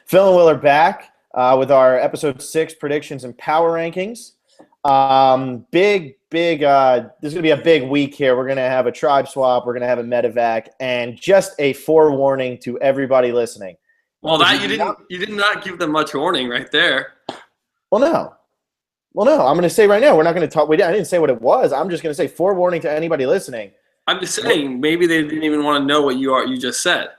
Phil and Will are back with our episode 6 predictions and power rankings. Big. This is going to be a big week here. We're going to have a tribe swap. We're going to have a medevac, and just a forewarning to everybody listening. Well, you did not give them much warning right there. Well, no. I'm going to say right now, we're not going to talk. I didn't say what it was. I'm just going to say forewarning to anybody listening. I'm just saying, maybe they didn't even want to know what you just said.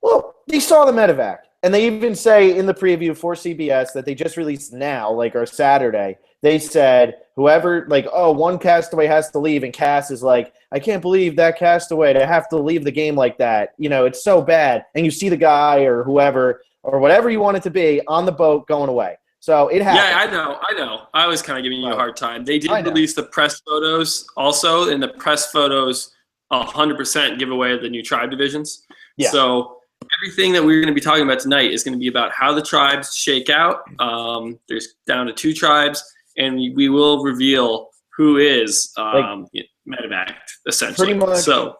Well, they saw the medevac, and they even say in the preview for CBS that they just released now, or Saturday, they said whoever, one castaway has to leave, and Cass is like, I can't believe that castaway to have to leave the game like that. It's so bad. And you see the guy or whoever or whatever you want it to be on the boat going away. So it happened. Yeah, I know. I was kind of giving you a hard time. They did release the press photos also, and the press photos 100% give away the new tribe divisions. Yeah. So everything that we're going to be talking about tonight is going to be about how the tribes shake out. There's down to 2 tribes, and we will reveal who is medevac, essentially. Pretty much. So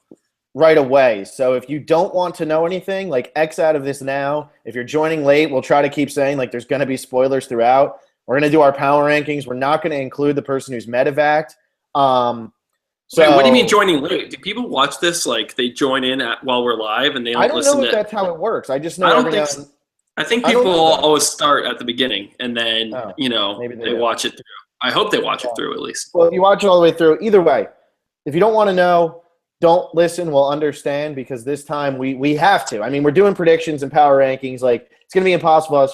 right away. So if you don't want to know anything, X out of this now. If you're joining late, we'll try to keep saying there's going to be spoilers throughout. We're going to do our power rankings. We're not going to include the person who's medevaced. Wait, what do you mean joining late? Do people watch this they join in while we're live and they don't listen? I don't know if that's how it works. I just know. I think people always start at the beginning and then maybe they watch it through. I hope they watch it through at least. Well, if you watch it all the way through, either way, if you don't want to know, don't listen. We'll understand because this time we have to. I mean, we're doing predictions and power rankings. It's going to be impossible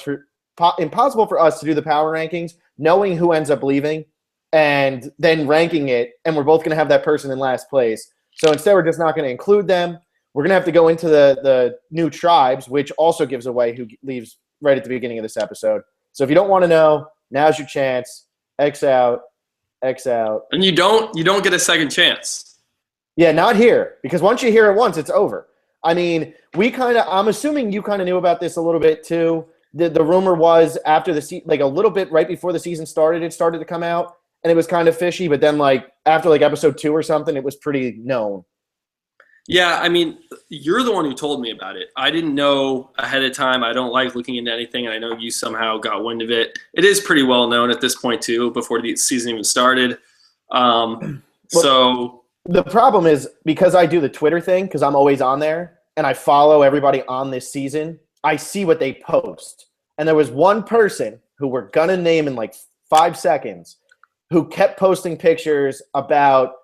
for us to do the power rankings, knowing who ends up leaving, and then ranking it, and we're both going to have that person in last place. So instead, we're just not going to include them. We're going to have to go into the new tribes, which also gives away who leaves right at the beginning of this episode. So if you don't want to know, now's your chance. X out. And you don't get a second chance. Yeah, not here, because once you hear it once, it's over. I mean, I'm assuming you kind of knew about this a little bit too. The rumor was after a little bit right before the season started, it started to come out, and it was kind of fishy. But then after episode 2 or something, it was pretty known. Yeah, I mean, you're the one who told me about it. I didn't know ahead of time. I don't like looking into anything, and I know you somehow got wind of it. It is pretty well known at this point too, before the season even started. The problem is because I do the Twitter thing, because I'm always on there, and I follow everybody on this season, I see what they post. And there was one person who we're going to name in 5 seconds who kept posting pictures about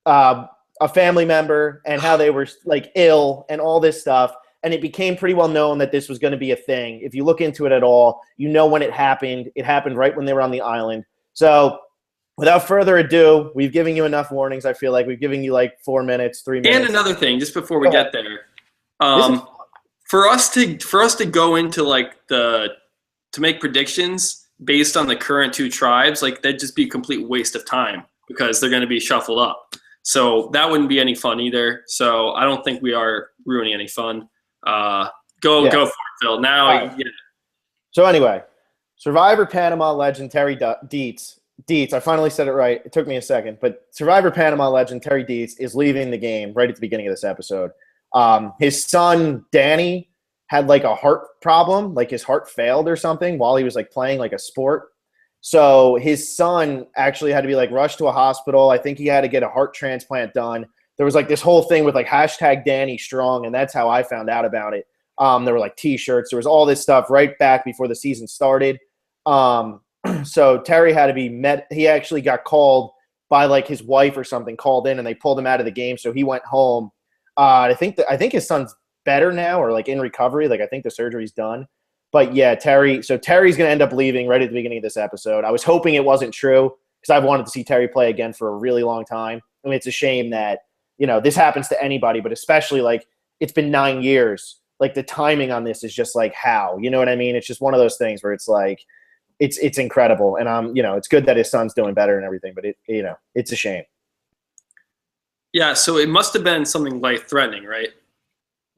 a family member and how they were ill and all this stuff. And it became pretty well known that this was going to be a thing. If you look into it at all, you know when it happened. It happened right when they were on the island. So without further ado, we've given you enough warnings. I feel like we've given you 4 minutes, 3 minutes. And another thing, just before we get there, for us to go into to make predictions based on the current 2 tribes, that'd just be a complete waste of time because they're going to be shuffled up. So that wouldn't be any fun either. So I don't think we are ruining any fun. Go for it, Phil. Now, right. Yeah. So anyway, Survivor Panama legend Terry Dietz, I finally said it right. It took me a second, but Survivor Panama legend Terry Dietz is leaving the game right at the beginning of this episode. His son Danny had a heart problem, his heart failed or something while he was playing a sport. So his son actually had to be rushed to a hospital. I think he had to get a heart transplant done. There was this whole thing with hashtag Danny Strong, and that's how I found out about it. There were T-shirts. There was all this stuff right back before the season started. So Terry had to be met. He actually got called by his wife or something, called in, and they pulled him out of the game. So he went home. I think his son's better now or in recovery. I think the surgery's done. But yeah, Terry's going to end up leaving right at the beginning of this episode. I was hoping it wasn't true because I've wanted to see Terry play again for a really long time. I mean, it's a shame that, this happens to anybody, but especially it's been 9 years. The timing on this is just how, you know what I mean? It's just one of those things where it's it's incredible. And it's good that his son's doing better and everything, but it's a shame. Yeah. So it must've been something life-threatening, right?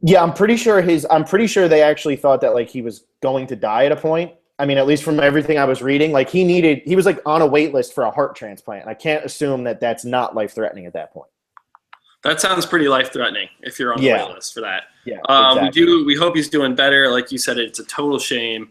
Yeah, I'm pretty sure they actually thought that he was going to die at a point. I mean, at least from everything I was reading, he was on a wait list for a heart transplant. I can't assume that that's not life-threatening at that point. That sounds pretty life-threatening if you're on the wait list for that. Yeah, exactly. We hope he's doing better. Like you said, it's a total shame.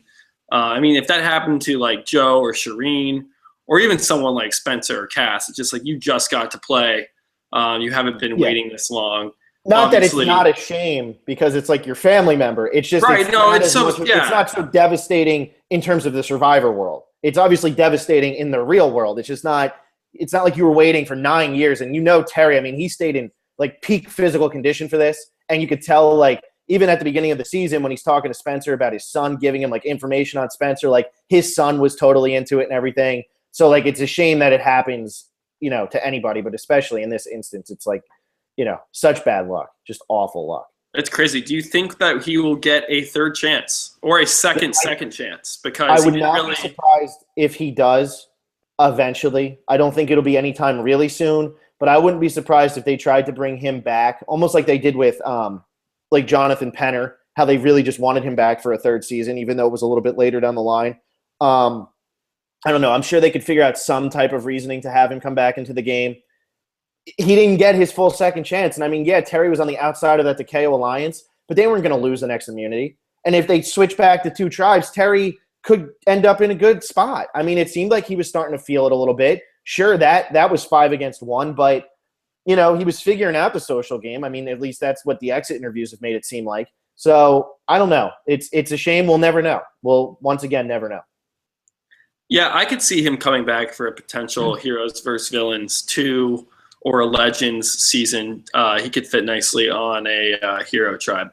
I mean, if that happened to like Joe or Shireen or even someone like Spencer or Cass, it's just like you just got to play. You haven't been waiting this long. Not that it's not a shame because it's like your family member. It's just right. It's not so devastating in terms of the Survivor world. It's obviously devastating in the real world. It's just not. It's not like you were waiting for 9 years and Terry. I mean, he stayed in like peak physical condition for this, and you could tell like even at the beginning of the season when he's talking to Spencer about his son, giving him like information on Spencer, like his son was totally into it and everything. So like it's a shame that it happens, to anybody, but especially in this instance, it's like. Such bad luck, just awful luck. It's crazy. Do you think that he will get a third chance or a second chance? Because I would not be surprised if he does eventually. I don't think it'll be anytime really soon, but I wouldn't be surprised if they tried to bring him back, almost like they did with like Jonathan Penner, how they really just wanted him back for a third season, even though it was a little bit later down the line. I don't know. I'm sure they could figure out some type of reasoning to have him come back into the game. He didn't get his full second chance. And I mean, yeah, Terry was on the outside of that Takeo alliance, but they weren't going to lose the next immunity. And if they switch back to 2 tribes, Terry could end up in a good spot. I mean, it seemed like he was starting to feel it a little bit. Sure, that was 5 against 1, but, he was figuring out the social game. I mean, at least that's what the exit interviews have made it seem like. So I don't know. It's a shame. We'll never know. We'll, once again, never know. Yeah, I could see him coming back for a potential Heroes versus Villains 2 or a Legends season. He could fit nicely on a hero tribe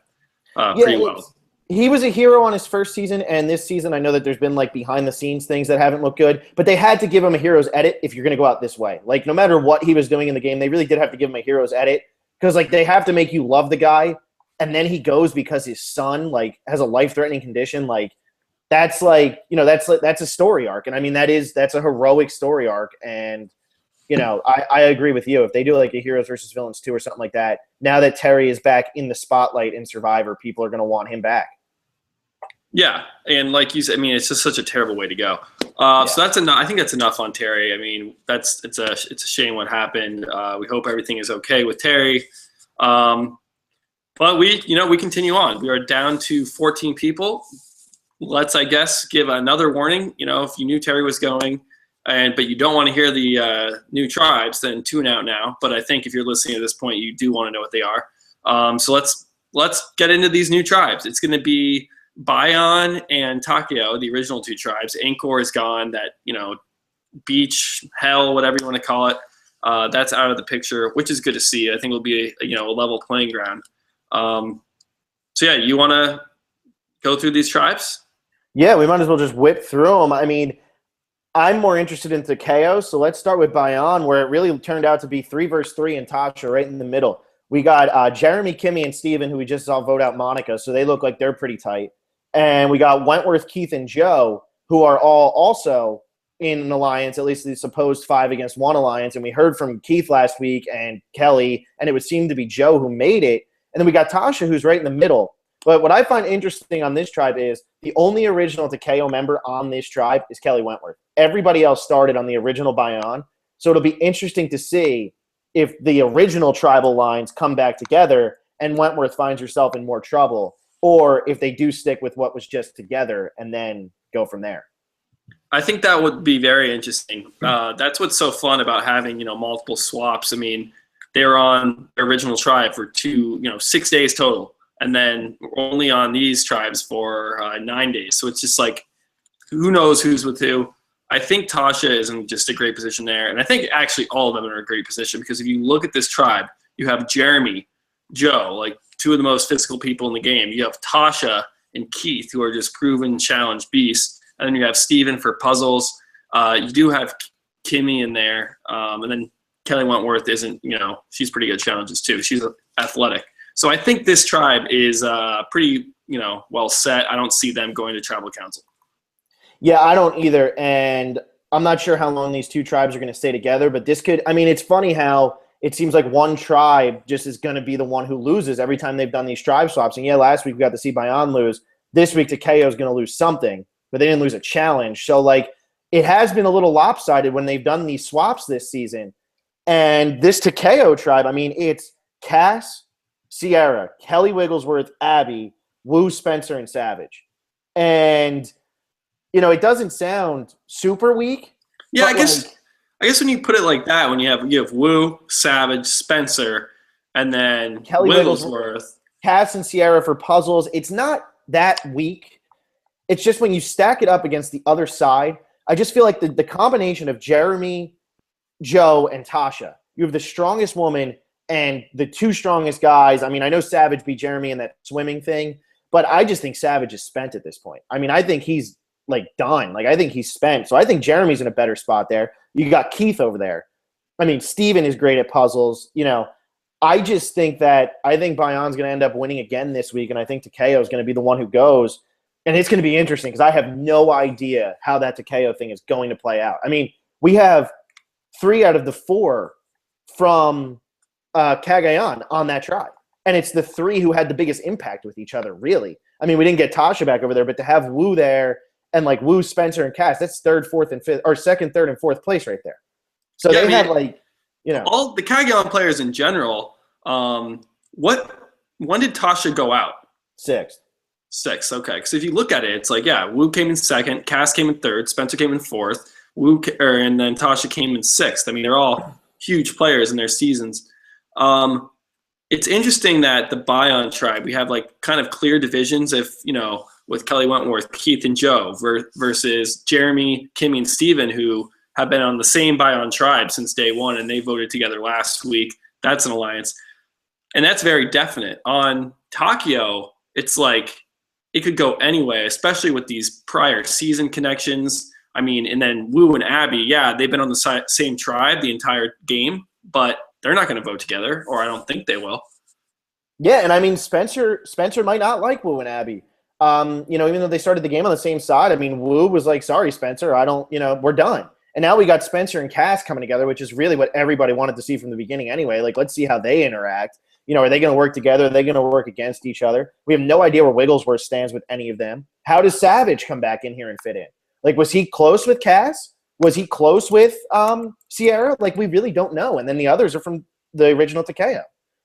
pretty well. He was a hero on his first season, and this season I know that there's been like behind-the-scenes things that haven't looked good, but they had to give him a hero's edit if you're going to go out this way. Like, no matter what he was doing in the game, they really did have to give him a hero's edit because, like, they have to make you love the guy, and then he goes because his son, like, has a life-threatening condition. Like, that's like, that's a story arc, and I mean, that's a heroic story arc, and I agree with you. If they do like a Heroes versus Villains 2 or something like that, now that Terry is back in the spotlight in Survivor, people are going to want him back. Yeah, and like you said, I mean, it's just such a terrible way to go. So that's enough. I think that's enough on Terry. I mean, it's a shame what happened. We hope everything is okay with Terry. But we continue on. We are down to 14 people. Let's, I guess, give another warning. If you knew Terry was going. But you don't want to hear the new tribes, then tune out now. But I think if you're listening at this point, you do want to know what they are. So let's get into these new tribes. It's going to be Bayon and Takeo, the original 2 tribes. Angkor is gone. That beach, hell, whatever you want to call it, that's out of the picture, which is good to see. I think it'll be a level playing ground. So yeah, you want to go through these tribes? Yeah, we might as well just whip through them. I mean, I'm more interested in Takeo, so let's start with Bayon, where it really turned out to be 3 versus 3 and Tasha right in the middle. We got Jeremy, Kimmy, and Steven, who we just saw vote out Monica, so they look like they're pretty tight. And we got Wentworth, Keith, and Joe, who are all also in an alliance, at least the supposed 5 against 1 alliance. And we heard from Keith last week and Kelly, and it would seem to be Joe who made it. And then we got Tasha, who's right in the middle. But what I find interesting on this tribe is the only original Takeo member on this tribe is Kelly Wentworth. Everybody else started on the original Bayon. So it'll be interesting to see if the original tribal lines come back together and Wentworth finds herself in more trouble, or if they do stick with what was just together and then go from there. I think that would be very interesting. That's what's so fun about having, multiple swaps. I mean, they were on the original tribe for 6 days total. And then only on these tribes for 9 days. So it's just like, who knows who's with who. I think Tasha is in just a great position there. And I think actually all of them are in a great position because if you look at this tribe, you have Jeremy, Joe, like 2 of the most physical people in the game. You have Tasha and Keith, who are just proven challenge beasts. And then you have Steven for puzzles. You do have Kimmy in there. And then Kelly Wentworth isn't, she's pretty good challenges too. She's athletic. So I think this tribe is pretty, well set. I don't see them going to tribal council. Yeah, I don't either. And I'm not sure how long these 2 tribes are going to stay together, but this could – I mean, it's funny how it seems like one tribe just is going to be the one who loses every time they've done these tribe swaps. And, yeah, last week we got to see Bayon lose. This week Takeo is going to lose something, but they didn't lose a challenge. So, like, it has been a little lopsided when they've done these swaps this season. And this Takeo tribe, I mean, it's Cass, Sierra, Kelly Wigglesworth, Abby, Wu, Spencer, and Savage. And, it doesn't sound super weak. Yeah, I guess when you put it like that, when you have Wu, Savage, Spencer, and then Kelly Wigglesworth, Cass and Sierra for puzzles, it's not that weak. It's just when you stack it up against the other side, I just feel like the combination of Jeremy, Joe, and Tasha, you have the strongest woman and the two strongest guys. I mean, I know Savage beat Jeremy in that swimming thing, but I just think Savage is spent at this point. I mean, I think he's done. I think he's spent. So I think Jeremy's in a better spot there. You got Keith over there. I mean, Steven is great at puzzles. I just think Bayon's going to end up winning again this week, and I think Takeo is going to be the one who goes. And it's going to be interesting because I have no idea how that Takeo thing is going to play out. I mean, we have 3 out of the 4 from Cagayan on that tribe. And it's the 3 who had the biggest impact with each other, really. I mean, we didn't get Tasha back over there, but to have Wu there and Wu, Spencer, and Cass, that's 3rd, 4th, and 5th, or 2nd, 3rd, and 4th place right there. So they have all the Cagayan players in general. When did Tasha go out? 6th. 6th, okay. Because if you look at it, it's Wu came in 2nd, Cass came in 3rd, Spencer came in 4th, and then Tasha came in 6th. I mean, they're all huge players in their seasons. It's interesting that the Bayon tribe, we have kind of clear divisions with Kelly Wentworth, Keith, and Joe versus Jeremy, Kimmy, and Steven, who have been on the same Bayon tribe since day one, and they voted together last week. That's an alliance. And that's very definite. On Takeo, it's it could go anyway, especially with these prior season connections. I mean, and then Wu and Abby, they've been on the same tribe the entire game, but they're not going to vote together, or I don't think they will. Yeah, and I mean, Spencer might not like Wu and Abby. Even though they started the game on the same side, I mean, Wu was like, sorry, Spencer, we're done. And now we got Spencer and Cass coming together, which is really what everybody wanted to see from the beginning anyway. Let's see how they interact. Are they going to work together? Are they going to work against each other? We have no idea where Wigglesworth stands with any of them. How does Savage come back in here and fit in? Was he close with Cass? Was he close with Sierra? We really don't know. And then the others are from the original Takeo.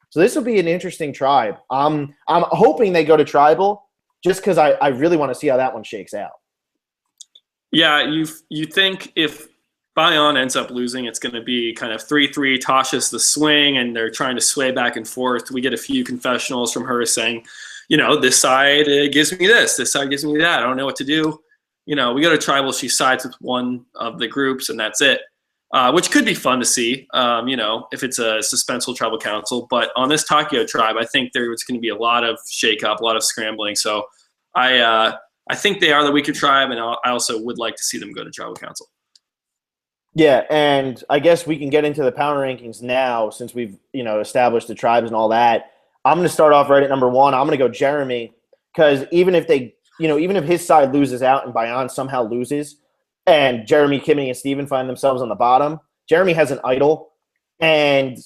So this will be an interesting tribe. I'm hoping they go to tribal just because I really want to see how that one shakes out. Yeah, you think if Bayon ends up losing, it's going to be kind of 3-3, Tasha's the swing, and they're trying to sway back and forth. We get a few confessionals from her saying, this side gives me this side gives me that. I don't know what to do. We go to tribal, she sides with one of the groups, and that's it, which could be fun to see, if it's a suspenseful tribal council. But on this Takeo tribe, I think there's going to be a lot of shake-up, a lot of scrambling. So I think they are the weaker tribe, and I also would like to see them go to tribal council. Yeah, and I guess we can get into the power rankings now since we've, established the tribes and all that. I'm going to start off right at number 1. I'm going to go Jeremy because even if his side loses out and Bayon somehow loses and Jeremy, Kimmy, and Steven find themselves on the bottom, Jeremy has an idol. And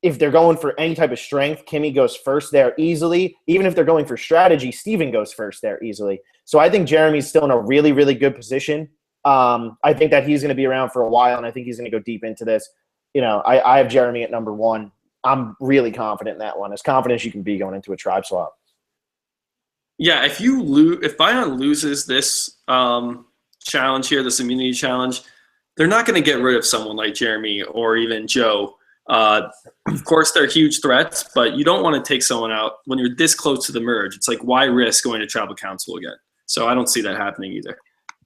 if they're going for any type of strength, Kimmy goes first there easily. Even if they're going for strategy, Steven goes first there easily. So I think Jeremy's still in a really, really good position. I think that he's going to be around for a while, and I think he's going to go deep into this. I have Jeremy at number 1. I'm really confident in that one, as confident as you can be going into a tribe swap. Yeah, if Bayon loses this challenge here, this immunity challenge, they're not going to get rid of someone like Jeremy or even Joe. Of course, they're huge threats, but you don't want to take someone out when you're this close to the merge. It's why risk going to tribal council again? So I don't see that happening either.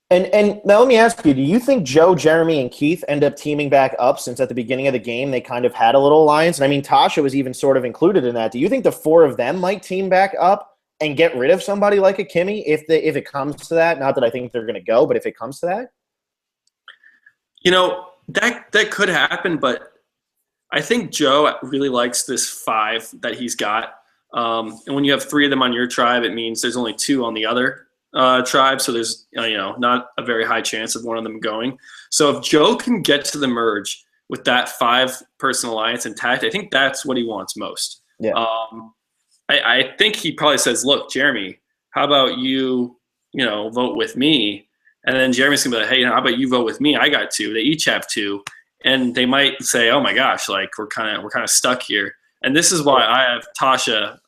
And now let me ask you, do you think Joe, Jeremy, and Keith end up teaming back up since at the beginning of the game they kind of had a little alliance? And I mean, Tasha was even sort of included in that. Do you think the 4 of them might team back up and get rid of somebody like a Kimmy if it comes to that? Not that I think they're going to go, but if it comes to that? That could happen, but I think Joe really likes this 5 that he's got. And when you have 3 of them on your tribe, it means there's only 2 on the other tribe, so there's not a very high chance of one of them going. So if Joe can get to the merge with that 5-person alliance intact, I think that's what he wants most. Yeah. I think he probably says, look, Jeremy, how about you vote with me? And then Jeremy's gonna be like, hey, how about you vote with me? I got 2. They each have 2, and they might say, oh my gosh, we're kind of stuck here. And this is why I have Tasha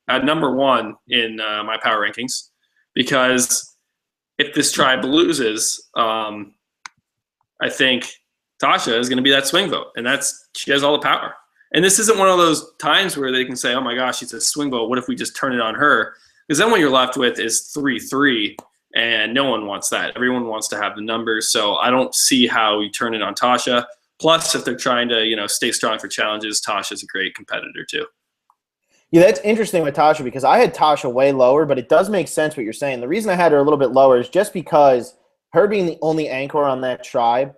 at number 1 in my power rankings, because if this tribe loses, I think Tasha is going to be that swing vote, and she has all the power. And this isn't one of those times where they can say, oh my gosh, she's a swing vote. What if we just turn it on her? Because then what you're left with is 3-3, and no one wants that. Everyone wants to have the numbers. So I don't see how you turn it on Tasha. Plus, if they're trying to, stay strong for challenges, Tasha's a great competitor too. Yeah, that's interesting with Tasha because I had Tasha way lower, but it does make sense what you're saying. The reason I had her a little bit lower is just because her being the only anchor on that tribe,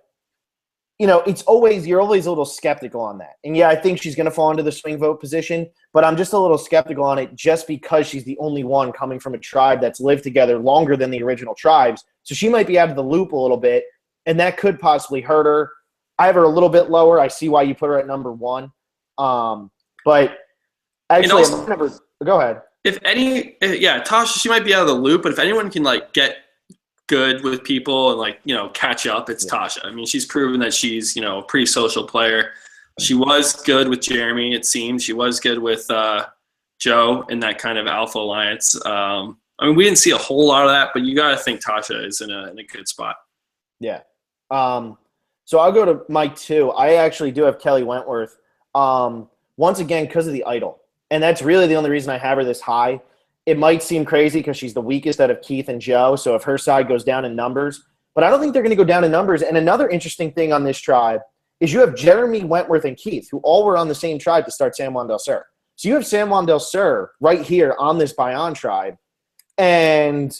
you're always a little skeptical on that. And yeah, I think she's going to fall into the swing vote position, but I'm just a little skeptical on it just because she's the only one coming from a tribe that's lived together longer than the original tribes. So she might be out of the loop a little bit, and that could possibly hurt her. I have her a little bit lower. I see why you put her at number 1. But actually, also, go ahead. Tasha, she might be out of the loop, but if anyone can get good with people and catch up, it's Tasha. I mean, she's proven that she's a pretty social player. She was good with Jeremy, it seems. She was good with Joe in that kind of alpha alliance. We didn't see a whole lot of that, but you got to think Tasha is in a good spot. Yeah. So I'll go to my 2. I actually do have Kelly Wentworth. Once again, because of the idol. And that's really the only reason I have her this high. It might seem crazy because she's the weakest out of Keith and Joe, so if her side goes down in numbers. But I don't think they're going to go down in numbers. And another interesting thing on this tribe is you have Jeremy, Wentworth, and Keith, who all were on the same tribe to start San Juan del Sur. So you have San Juan del Sur right here on this Bayon tribe. And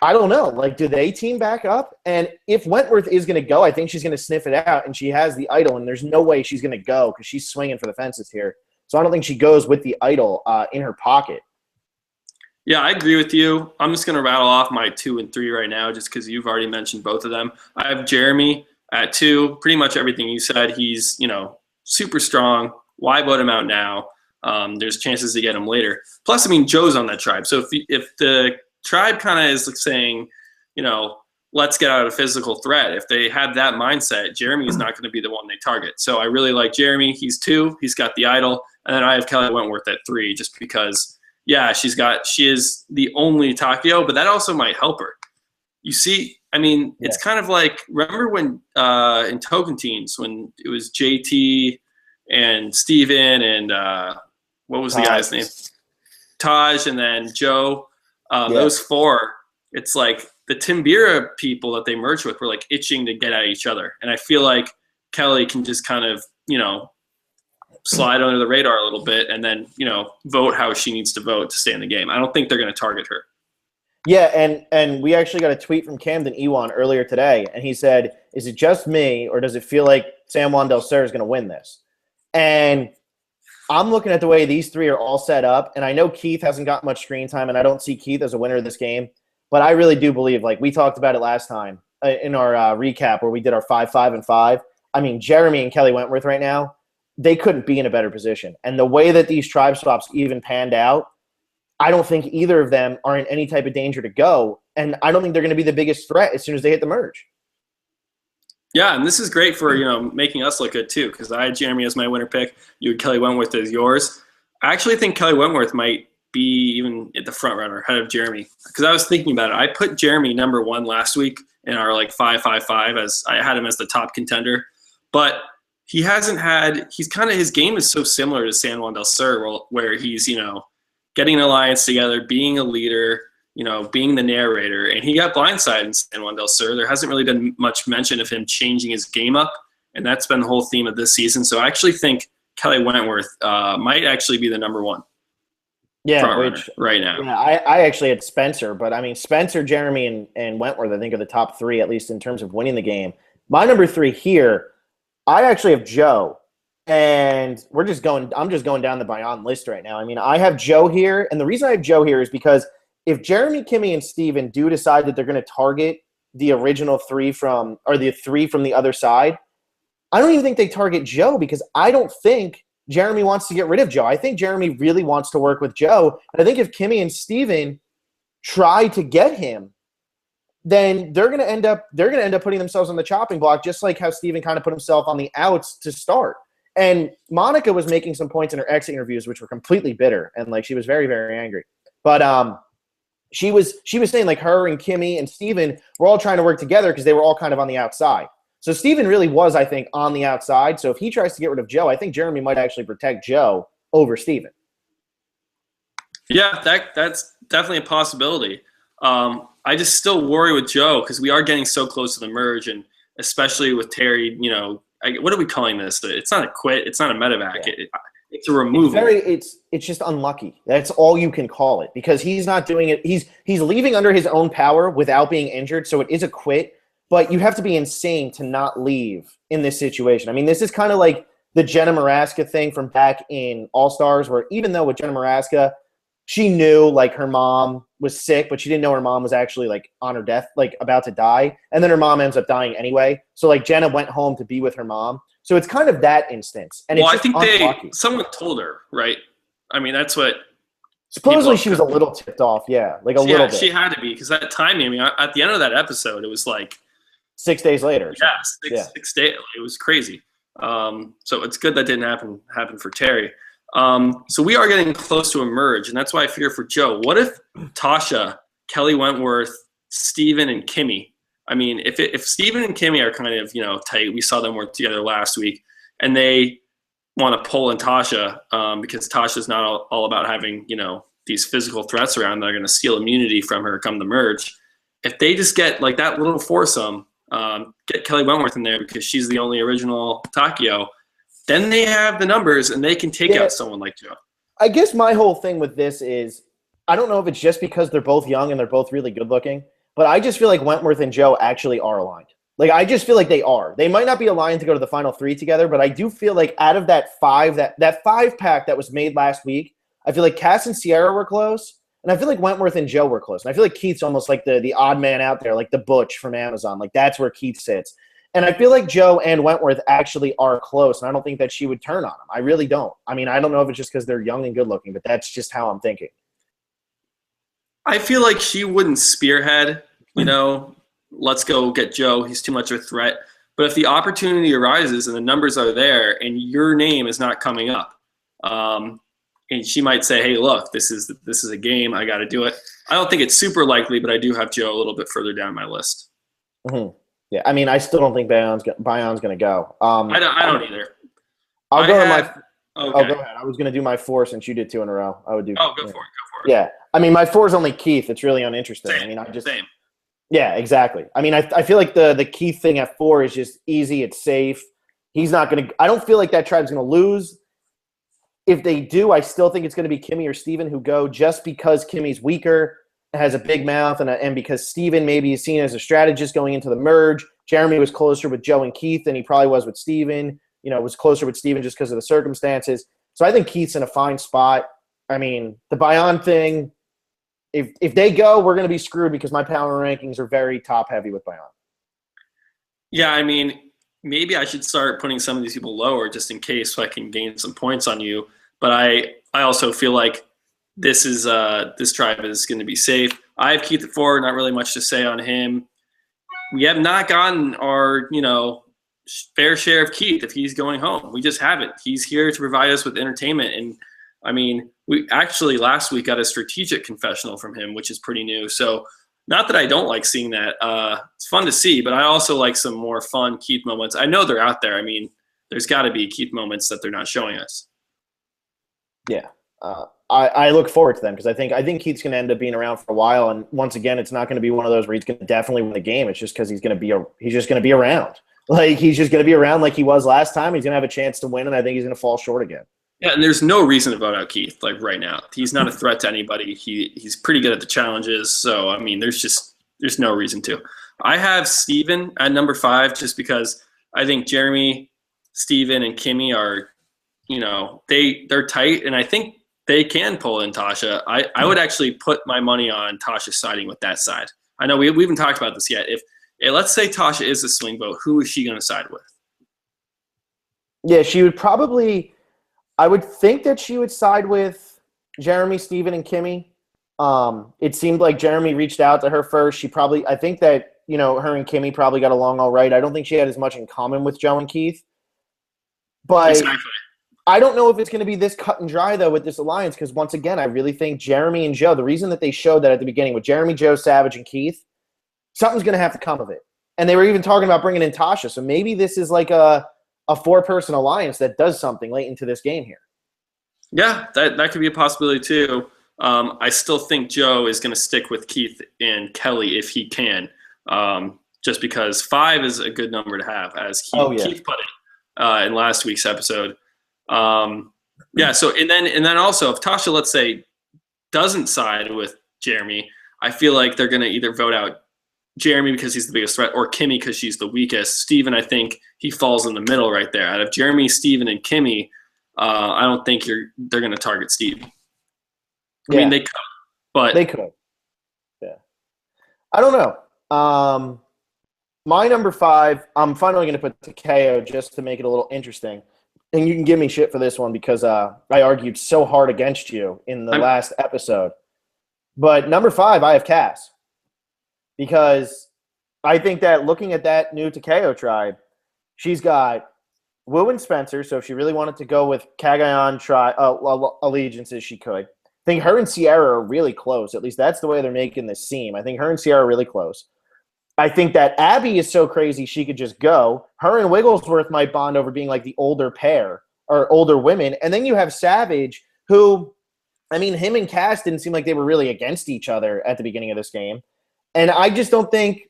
I don't know, do they team back up? And if Wentworth is going to go, I think she's going to sniff it out, and she has the idol, and there's no way she's going to go because she's swinging for the fences here. So I don't think she goes with the idol in her pocket. Yeah, I agree with you. I'm just going to rattle off my 2 and 3 right now just because you've already mentioned both of them. I have Jeremy at 2, pretty much everything you said. He's, super strong. Why vote him out now? There's chances to get him later. Plus, Joe's on that tribe. So if the tribe kind of is saying, let's get out of physical threat, if they have that mindset, Jeremy is not going to be the one they target. So I really like Jeremy. He's 2. He's got the idol. And then I have Kelly Wentworth at 3 just because – yeah, she is the only Takio, but that also might help her. You see, it's kind of like, remember when in Tocantins, when it was JT and Steven and what was the guy's name? Taj and then Joe. Those 4, it's like the Timbira people that they merged with were itching to get at each other. And I feel like Kelly can just kind of, slide under the radar a little bit and then, vote how she needs to vote to stay in the game. I don't think they're going to target her. Yeah, and we actually got a tweet from Camden Ewan earlier today, and he said, is it just me or does it feel like San Juan del Sur is going to win this? And I'm looking at the way these 3 are all set up, and I know Keith hasn't got much screen time, and I don't see Keith as a winner of this game, but I really do believe, we talked about it last time in our recap where we did our 5, 5, and 5. Jeremy and Kelly Wentworth right now, they couldn't be in a better position. And the way that these tribe swaps even panned out, I don't think either of them are in any type of danger to go. And I don't think they're going to be the biggest threat as soon as they hit the merge. Yeah, and this is great for, making us look good too, because I had Jeremy as my winner pick. You had Kelly Wentworth as yours. I actually think Kelly Wentworth might be even at the front runner ahead of Jeremy, because I was thinking about it. I put Jeremy number 1 last week in our 5-5-5 as I had him as the top contender. But he hasn't had – his game is so similar to San Juan del Sur where he's, getting an alliance together, being a leader, being the narrator. And he got blindsided in San Juan del Sur. There hasn't really been much mention of him changing his game up, and that's been the whole theme of this season. So I actually think Kelly Wentworth might actually be the number 1 right now. Yeah, I actually had Spencer, but Spencer, Jeremy, and Wentworth I think are the top 3, at least in terms of winning the game. My number 3 here – I actually have Joe, and I'm just going down the Bayon list right now. I have Joe here, and the reason I have Joe here is because if Jeremy, Kimmy, and Steven do decide that they're going to target the original 3 from the other side, I don't even think they target Joe because I don't think Jeremy wants to get rid of Joe. I think Jeremy really wants to work with Joe, and I think if Kimmy and Steven try to get him, then they're going to end up putting themselves on the chopping block, just like how Steven kind of put himself on the outs to start. And Monica was making some points in her exit interviews, which were completely bitter, and like she was very, very angry. But she was saying like her and Kimmy and Steven were all trying to work together because they were all kind of on the outside. So Steven really was, I think, on the outside. So if he tries to get rid of Joe, I think Jeremy might actually protect Joe over Steven. Yeah, that's definitely a possibility. I just still worry with Joe because we are getting so close to the merge, and especially with Terry, what are we calling this? It's not a quit. It's not a medevac. Yeah. It's a removal. It's just unlucky. That's all you can call it because he's not doing it. He's leaving under his own power without being injured, so it is a quit. But you have to be insane to not leave in this situation. I mean, this is kind of like the Jenna Maraska thing from back in All-Stars, where even though with Jenna Maraska, she knew like her mom was sick, but she didn't know her mom was actually like on her death, like about to die. And then her mom ends up dying anyway. So like Jenna went home to be with her mom. So it's kind of that instance. And well, it's I think someone told her, right? I mean, that's what. Supposedly she was a little tipped off. Yeah. Like a little bit. She had to be because that timing, I mean, at the end of that episode, it was like 6 days later. Yeah, six days. It was crazy. So it's good that didn't happen for Terry. So we are getting close to a merge, and that's why I fear for Joe. What if Tasha, Kelly Wentworth, Steven, and Kimmy? I mean, if Steven and Kimmy are kind of tight, we saw them work together last week, and they want to pull in Tasha because Tasha's not all about having these physical threats around that are going to steal immunity from her come the merge. If they just get like that little foursome, get Kelly Wentworth in there because she's the only original Takio. Then they have the numbers, and they can take out someone like Joe. I guess my whole thing with this is I don't know if it's just because they're both young and they're both really good looking, but I just feel like Wentworth and Joe actually are aligned. Like, I just feel like they are. They might not be aligned to go to the final three together, but I do feel like out of that five-pack that was made last week, I feel like Cass and Sierra were close, and I feel like Wentworth and Joe were close. And I feel like Keith's almost like the odd man out there, like the Butch from Amazon. Like, that's where Keith sits. And I feel like Joe and Wentworth actually are close, and I don't think that she would turn on him. I really don't. I mean, I don't know if it's just because they're young and good-looking, but that's just how I'm thinking. I feel like she wouldn't spearhead, let's go get Joe. He's too much of a threat. But if the opportunity arises and the numbers are there and your name is not coming up, and she might say, hey, look, this is a game. I got to do it. I don't think it's super likely, but I do have Joe a little bit further down my list. Mm-hmm. Yeah, I mean, I still don't think Bayon's going to go. I don't either. I'll go to my – okay. Oh, go ahead. I was going to do my four since you did two in a row. I would do – Oh, go for it. Yeah. I mean, my four is only Keith. It's really uninteresting. Same. Yeah, exactly. I mean, I feel like the Keith thing at four is just easy. It's safe. He's not going to – I don't feel like that tribe's going to lose. If they do, I still think it's going to be Kimmy or Steven who go just because Kimmy's weaker – has a big mouth, and because Steven maybe is seen as a strategist going into the merge. Jeremy was closer with Joe and Keith than he probably was with Steven. Was closer with Steven just because of the circumstances. So I think Keith's in a fine spot. I mean, the Bayon thing, if they go, we're going to be screwed because my power rankings are very top-heavy with Bayon. Yeah, I mean, maybe I should start putting some of these people lower just in case so I can gain some points on you. But I also feel like this tribe is going to be safe. I have Keith at 4, not really much to say on him. We have not gotten our, fair share of Keith if he's going home. We just haven't. He's here to provide us with entertainment. And, I mean, we actually last week got a strategic confessional from him, which is pretty new. So not that I don't like seeing that. It's fun to see, but I also like some more fun Keith moments. I know they're out there. I mean, there's got to be Keith moments that they're not showing us. Yeah. I look forward to them because I think Keith's going to end up being around for a while. And once again, it's not going to be one of those where he's going to definitely win the game. It's just because he's just going to be around. Like he's just going to be around like he was last time. He's going to have a chance to win, and I think he's going to fall short again. Yeah, and there's no reason to vote out Keith like right now. He's not a threat to anybody. He's pretty good at the challenges. So I mean, there's no reason to. I have Steven at number 5 just because I think Jeremy, Steven, and Kimmy are, they're tight, and I think they can pull in Tasha. I would actually put my money on Tasha siding with that side. I know we haven't talked about this yet. If let's say Tasha is a swing vote, who is she going to side with? Yeah, she would probably – I would think that she would side with Jeremy, Steven, and Kimmy. It seemed like Jeremy reached out to her first. I think that, her and Kimmy probably got along all right. I don't think she had as much in common with Joe and Keith. But Exactly. I don't know if it's going to be this cut and dry, though, with this alliance, because once again, I really think Jeremy and Joe, the reason that they showed that at the beginning with Jeremy, Joe, Savage, and Keith, something's going to have to come of it. And they were even talking about bringing in Tasha. So maybe this is like a 4-person alliance that does something late into this game here. Yeah, that could be a possibility too. I still think Joe is going to stick with Keith and Kelly if he can, just because 5 is a good number to have, as Keith put it in last week's episode. Yeah. So and then also, if Tasha, let's say, doesn't side with Jeremy, I feel like they're going to either vote out Jeremy because he's the biggest threat, or Kimmy because she's the weakest. Steven, I think he falls in the middle right there. Out of Jeremy, Steven, and Kimmy, I don't think they're going to target Steve. I mean, they could, but they could. Yeah, I don't know. My number 5, I'm finally going to put Takeo just to make it a little interesting. And you can give me shit for this one because I argued so hard against you in the last episode. But number 5, I have Cass. Because I think that looking at that new Takeo tribe, she's got Wu and Spencer. So if she really wanted to go with Kagayan allegiances, she could. I think her and Sierra are really close. At least that's the way they're making this seem. I think her and Sierra are really close. I think that Abby is so crazy she could just go. Her and Wigglesworth might bond over being like the older pair or older women. And then you have Savage, who, I mean, him and Cass didn't seem like they were really against each other at the beginning of this game. And I just don't think,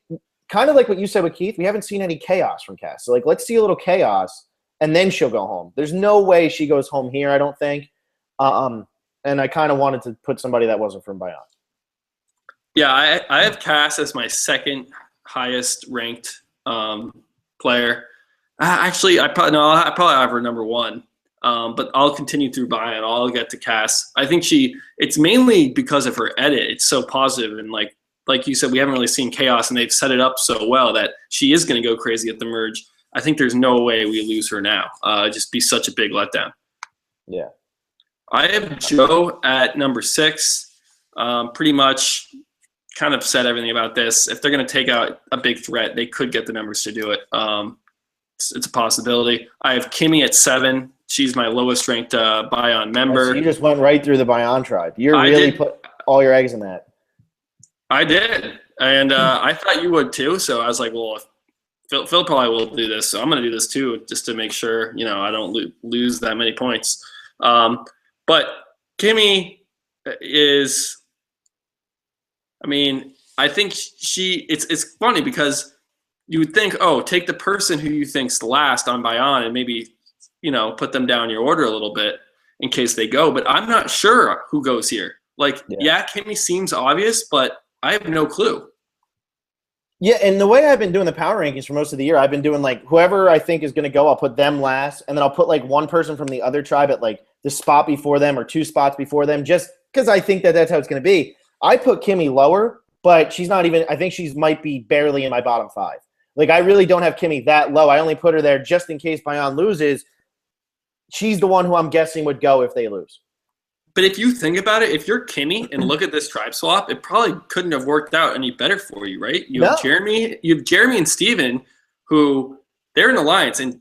kind of like what you said with Keith, we haven't seen any chaos from Cass. So, like, let's see a little chaos, and then she'll go home. There's no way she goes home here, I don't think. And I kind of wanted to put somebody that wasn't from Bayonne. Yeah, I have Cass as my second highest ranked player. Actually, I probably have her number 1. But I'll continue through Bayonne. I'll get to Cass. I think it's mainly because of her edit. It's so positive, and like you said, we haven't really seen chaos, and they've set it up so well that she is going to go crazy at the merge. I think there's no way we lose her now. Just be such a big letdown. Yeah. I have Joe at number 6. Pretty much kind of said everything about this. If they're going to take out a big threat, they could get the numbers to do it. It's a possibility. I have Kimmy at 7. She's my lowest ranked Bayonne member. So you just went right through the Bayonne tribe. You really put all your eggs in that. I did. And I thought you would too. So I was like, well, Phil probably will do this. So I'm going to do this too, just to make sure, I don't lose that many points. But Kimmy is, I think it's funny because you would think, oh, take the person who you think's last on Bayonne and maybe, put them down your order a little bit in case they go. But I'm not sure who goes here. Kimmy seems obvious, but I have no clue. Yeah, and the way I've been doing the power rankings for most of the year, I've been doing whoever I think is going to go, I'll put them last, and then I'll put one person from the other tribe at the spot before them or 2 spots before them, just because I think that's how it's going to be. I put Kimmy lower, but she's not even. I think she might be barely in my bottom 5. I really don't have Kimmy that low. I only put her there just in case Bayonne loses. She's the one who I'm guessing would go if they lose. But if you think about it, if you're Kimmy and look at this tribe swap, it probably couldn't have worked out any better for you, right? You have Jeremy and Steven, who they're in alliance, and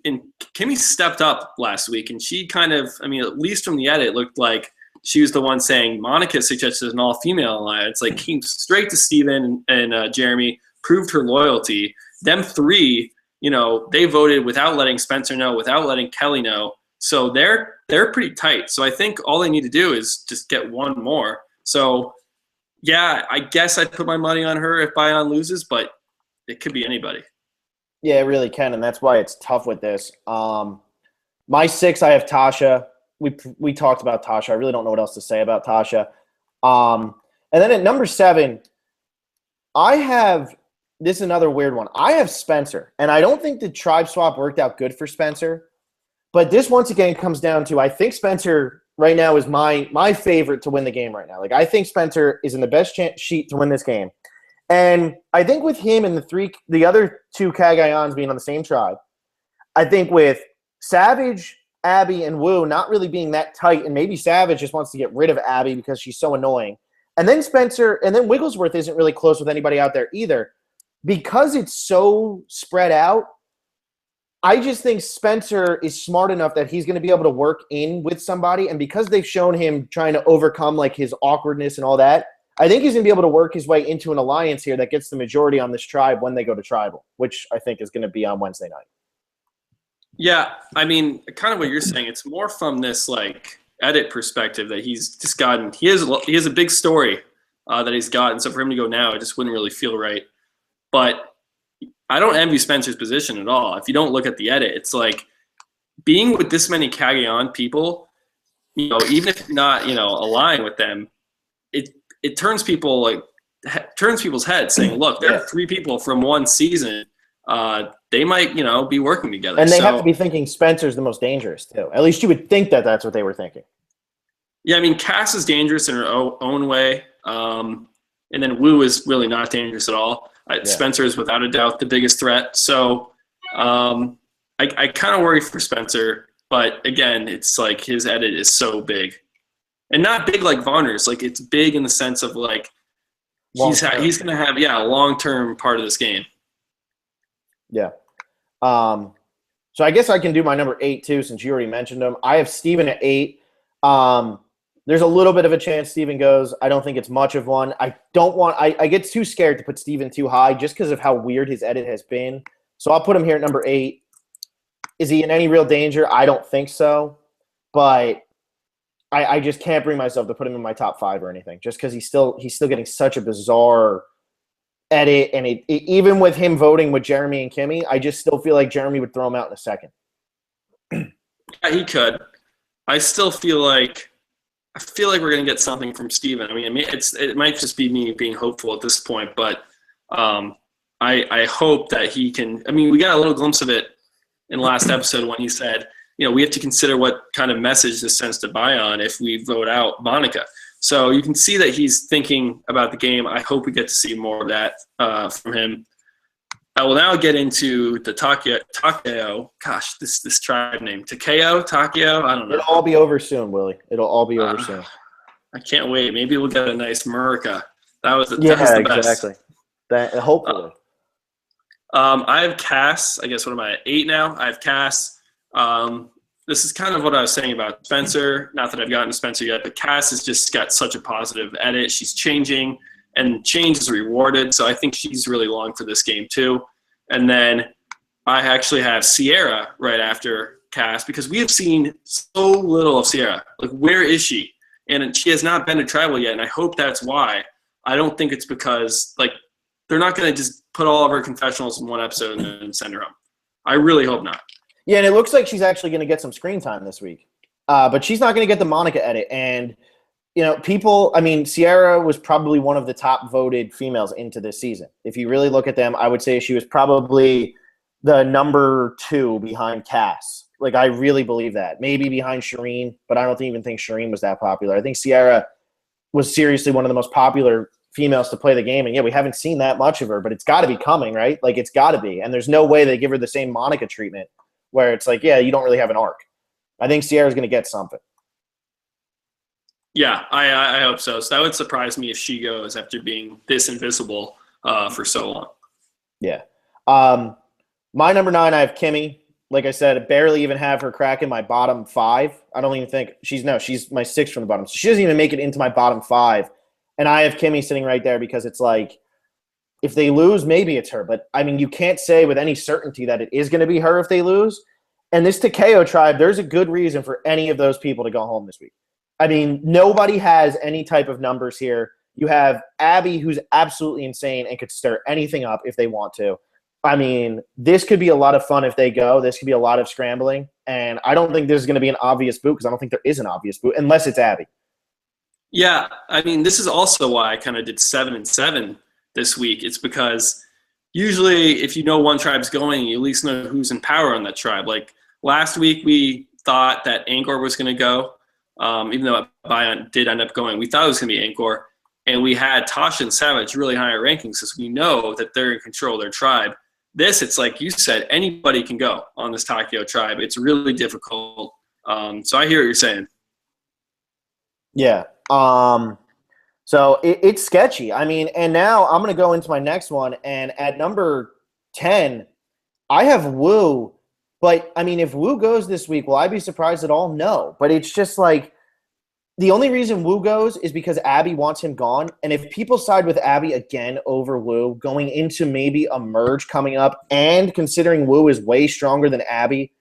Kimmy stepped up last week, and she kind of, at least from the edit, looked like she was the one saying Monica suggested an all-female alliance. Came straight to Steven and Jeremy, proved her loyalty. Them 3, they voted without letting Spencer know, without letting Kelly know. So they're pretty tight. So I think all they need to do is just get one more. So, yeah, I guess I'd put my money on her if Bayonne loses, but it could be anybody. Yeah, it really can, and that's why it's tough with this. My 6, I have Tasha. We talked about Tasha. I really don't know what else to say about Tasha. And then at number 7, I have – this is another weird one. I have Spencer, and I don't think the tribe swap worked out good for Spencer. But this, once again, comes down to I think Spencer right now is my favorite to win the game right now. I think Spencer is in the best sheet to win this game. And I think with him and the other 2 Kagayans being on the same tribe, I think with Savage, Abby, and Wu not really being that tight, and maybe Savage just wants to get rid of Abby because she's so annoying. And then Spencer, and then Wigglesworth isn't really close with anybody out there either. Because it's so spread out, I just think Spencer is smart enough that he's going to be able to work in with somebody. And because they've shown him trying to overcome like his awkwardness and all that, I think he's going to be able to work his way into an alliance here that gets the majority on this tribe when they go to tribal, which I think is going to be on Wednesday night. Yeah, I mean, kind of what you're saying. It's more from this like edit perspective that he's just gotten. He has a big story that he's gotten. So for him to go now, it just wouldn't really feel right. But I don't envy Spencer's position at all. If you don't look at the edit, it's like being with this many Kagayan people. You know, even if you're not, aligned with them, it turns people's heads, saying, "Look, there are 3 people from one season. They might, be working together." And they have to be thinking Spencer's the most dangerous too. At least you would think that that's what they were thinking. Yeah, I mean, Cass is dangerous in her own way, and then Wu is really not dangerous at all. Spencer is without a doubt the biggest threat. So I kind of worry for Spencer, but again, it's like his edit is so big. And not big like Varner's. Like, it's big in the sense of like he's going to have a long-term part of this game. Yeah. So I guess I can do my number 8 too, since you already mentioned him. I have Steven at 8. There's a little bit of a chance Steven goes. I don't think it's much of one. I get too scared to put Steven too high just because of how weird his edit has been. So I'll put him here at number 8. Is he in any real danger? I don't think so. But I just can't bring myself to put him in my top 5 or anything, just because he's still getting such a bizarre edit. And even with him voting with Jeremy and Kimmy, I just still feel like Jeremy would throw him out in a second. Yeah, he could. I still feel like we're going to get something from Steven. I mean, it might just be me being hopeful at this point, but I hope that he can. I mean, we got a little glimpse of it in the last episode when he said, we have to consider what kind of message this sends to Bion if we vote out Monica. So you can see that he's thinking about the game. I hope we get to see more of that from him. I will now get into the Takeo. Gosh, this tribe name. Takeo? I don't know. It'll all be over soon, Willie. It'll all be over soon. I can't wait. Maybe we'll get a nice Murica. That was the exactly. best. Hopefully. I have Cass. I guess what am I at 8 now? I have Cass. This is kind of what I was saying about Spencer. Not that I've gotten to Spencer yet, but Cass has just got such a positive edit. She's changing, and change is rewarded. So I think she's really long for this game too. And then I actually have Sierra right after Cass because we have seen so little of Sierra. Like, where is she? And she has not been to tribal yet, and I hope that's why. I don't think it's because they're not going to just put all of her confessionals in one episode and then send her home. I really hope not. Yeah, and it looks like she's actually going to get some screen time this week. But she's not going to get the Monica edit. And, Sierra was probably one of the top voted females into this season. If you really look at them, I would say she was probably the number 2 behind Cass. Like, I really believe that. Maybe behind Shireen, but I don't even think Shireen was that popular. I think Sierra was seriously one of the most popular females to play the game. And, we haven't seen that much of her, but it's got to be coming, right? Like, it's got to be. And there's no way they give her the same Monica treatment where it's like, you don't really have an arc. I think Sierra's going to get something. Yeah, I hope so. So that would surprise me if she goes after being this invisible for so long. Yeah. My number 9, I have Kimmy. Like I said, I barely even have her crack in my bottom 5. I don't even think she's my 6th from the bottom. So she doesn't even make it into my bottom 5. And I have Kimmy sitting right there because it's like, if they lose, maybe it's her. But, you can't say with any certainty that it is going to be her if they lose. And this Takeo tribe, there's a good reason for any of those people to go home this week. Nobody has any type of numbers here. You have Abby, who's absolutely insane and could stir anything up if they want to. This could be a lot of fun if they go. This could be a lot of scrambling. And I don't think there's going to be an obvious boot because I don't think there is an obvious boot unless it's Abby. Yeah, this is also why I kind of did 7 and 7 this week. It's because usually if you know one tribe's going, you at least know who's in power on that tribe. Like last week, we thought that Angkor was going to go, even though Bion did end up going. We thought it was going to be Angkor, and we had Tasha and Savage really higher rankings, so we know that they're in control of their tribe. This, it's like you said, anybody can go on this Takeo tribe. It's really difficult. So I hear what you're saying. Yeah. So it's sketchy. And now I'm going to go into my next one. And at number 10, I have Wu. But, I mean, if Wu goes this week, will I be surprised at all? No. But it's just like the only reason Wu goes is because Abby wants him gone. And if people side with Abby again over Wu, going into maybe a merge coming up, and considering Wu is way stronger than Abby,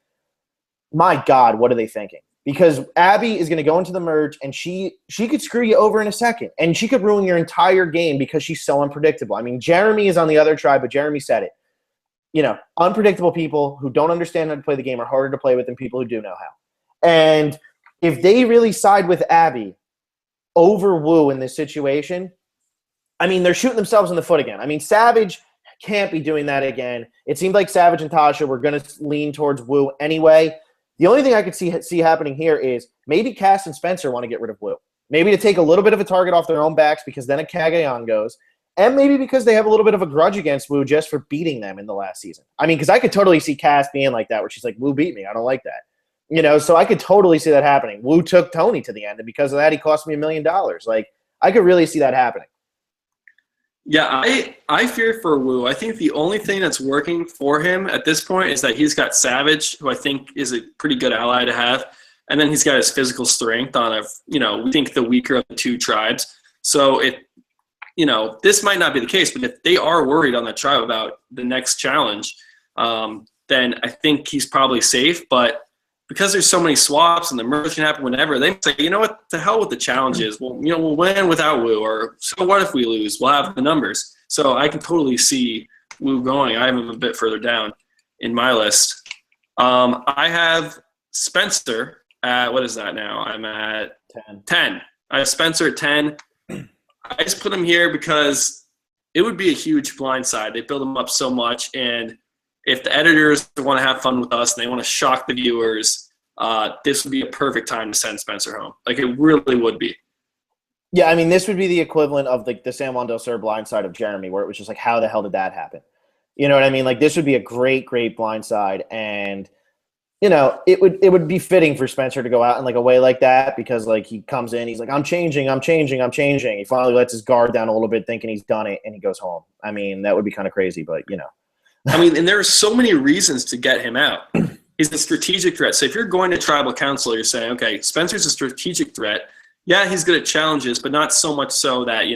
my God, what are they thinking? Because Abby is going to go into the merge, and she could screw you over in a second. And she could ruin your entire game because she's so unpredictable. I mean, Jeremy is on the other tribe, but Jeremy said it. You know, unpredictable people who don't understand how to play the game are harder to play with than people who do know how. And if they really side with Abby over Wu in this situation, I mean, they're shooting themselves in the foot again. I mean, Savage can't be doing that again. It seemed like Savage and Tasha were going to lean towards Wu anyway. The only thing I could see happening here is maybe Cass and Spencer want to get rid of Wu. Maybe to take a little bit of a target off their own backs because then a Kagayan goes. And maybe because they have a little bit of a grudge against Wu just for beating them in the last season. I mean, because I could totally see Cass being like that, where she's like, Wu beat me. I don't like that. You know, so I could totally see that happening. Wu took Tony to the end, and because of that, he cost me $1 million. Like, I could really see that happening. Yeah, I fear for Wu. I think the only thing that's working for him at this point is that he's got Savage, who I think is a pretty good ally to have, and then he's got his physical strength on we think the weaker of the two tribes. So this might not be the case, but if they are worried on the tribe about the next challenge, then I think he's probably safe. But because there's so many swaps and the merge can happen whenever, they say, you know what, the hell with the challenges. Well, we'll win without Wu, or so what if we lose? We'll have the numbers. So I can totally see Wu going. I have him a bit further down in my list. I have Spencer at, what is that now? I'm at 10. I have Spencer at 10. I just put him here because it would be a huge blindside. They build him up so much, and if the editors want to have fun with us and they want to shock the viewers, this would be a perfect time to send Spencer home. Like, it really would be. Yeah, I mean, this would be the equivalent of the San Juan del Sur blindside of Jeremy, where it was just like, how the hell did that happen? You know what I mean? Like, this would be a great, great blindside, and it would be fitting for Spencer to go out in like a way like that, because like he comes in, he's like, I'm changing. He finally lets his guard down a little bit, thinking he's done it, and he goes home. I mean, that would be kind of crazy, but I mean, and there are so many reasons to get him out. He's a strategic threat. So if you're going to tribal council, you're saying, okay, Spencer's a strategic threat. Yeah, he's good at challenges, but not so much so that,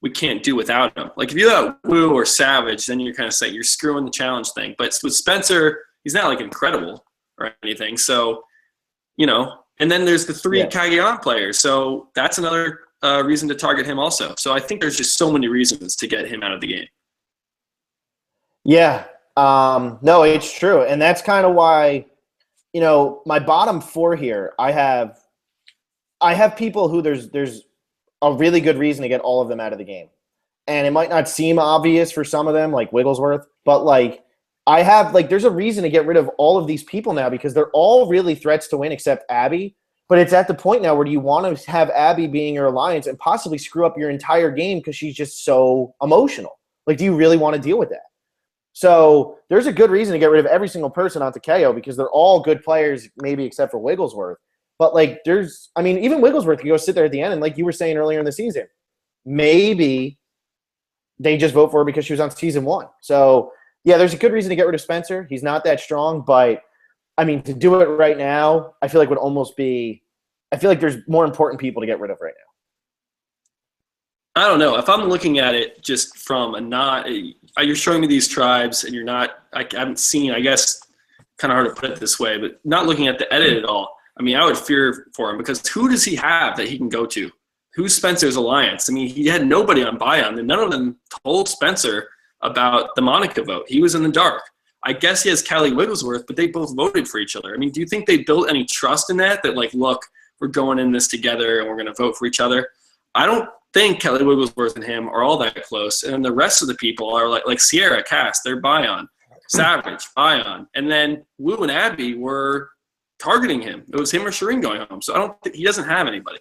we can't do without him. Like if you have Wu or Savage, then you're kind of saying you're screwing the challenge thing. But with Spencer, he's not like incredible or anything. So, and then there's the 3 Kagayan players. So that's another reason to target him also. So I think there's just so many reasons to get him out of the game. Yeah. No, it's true. And that's kind of why, my bottom 4 here, I have people who there's a really good reason to get all of them out of the game. And it might not seem obvious for some of them, like Wigglesworth, but like I have, like, there's a reason to get rid of all of these people now because they're all really threats to win except Abby. But it's at the point now where do you want to have Abby being your alliance and possibly screw up your entire game because she's just so emotional? Like, do you really want to deal with that? So there's a good reason to get rid of every single person onto KO because they're all good players, maybe except for Wigglesworth. But, like, even Wigglesworth can go sit there at the end, and like you were saying earlier in the season, maybe they just vote for her because she was on season 1. So, yeah, there's a good reason to get rid of Spencer. He's not that strong, but, I mean, to do it right now, I feel like would almost be – I feel like there's more important people to get rid of right now. I don't know. If I'm looking at it just from you're showing me these tribes and I haven't seen, I guess, kind of hard to put it this way, but not looking at the edit at all. I mean, I would fear for him because who does he have that he can go to? Who's Spencer's alliance? I mean, he had nobody on Bion, and none of them told Spencer about the Monica vote. He was in the dark. I guess he has Callie Wigglesworth, but they both voted for each other. I mean, do you think they built any trust in that like, look, we're going in this together and we're going to vote for each other? I don't think Kelly Wigglesworth and him are all that close. And the rest of the people are like Sierra, Cass, they're Bion. Savage, Bion. And then Wu and Abby were targeting him. It was him or Shireen going home. So I don't think he doesn't have anybody.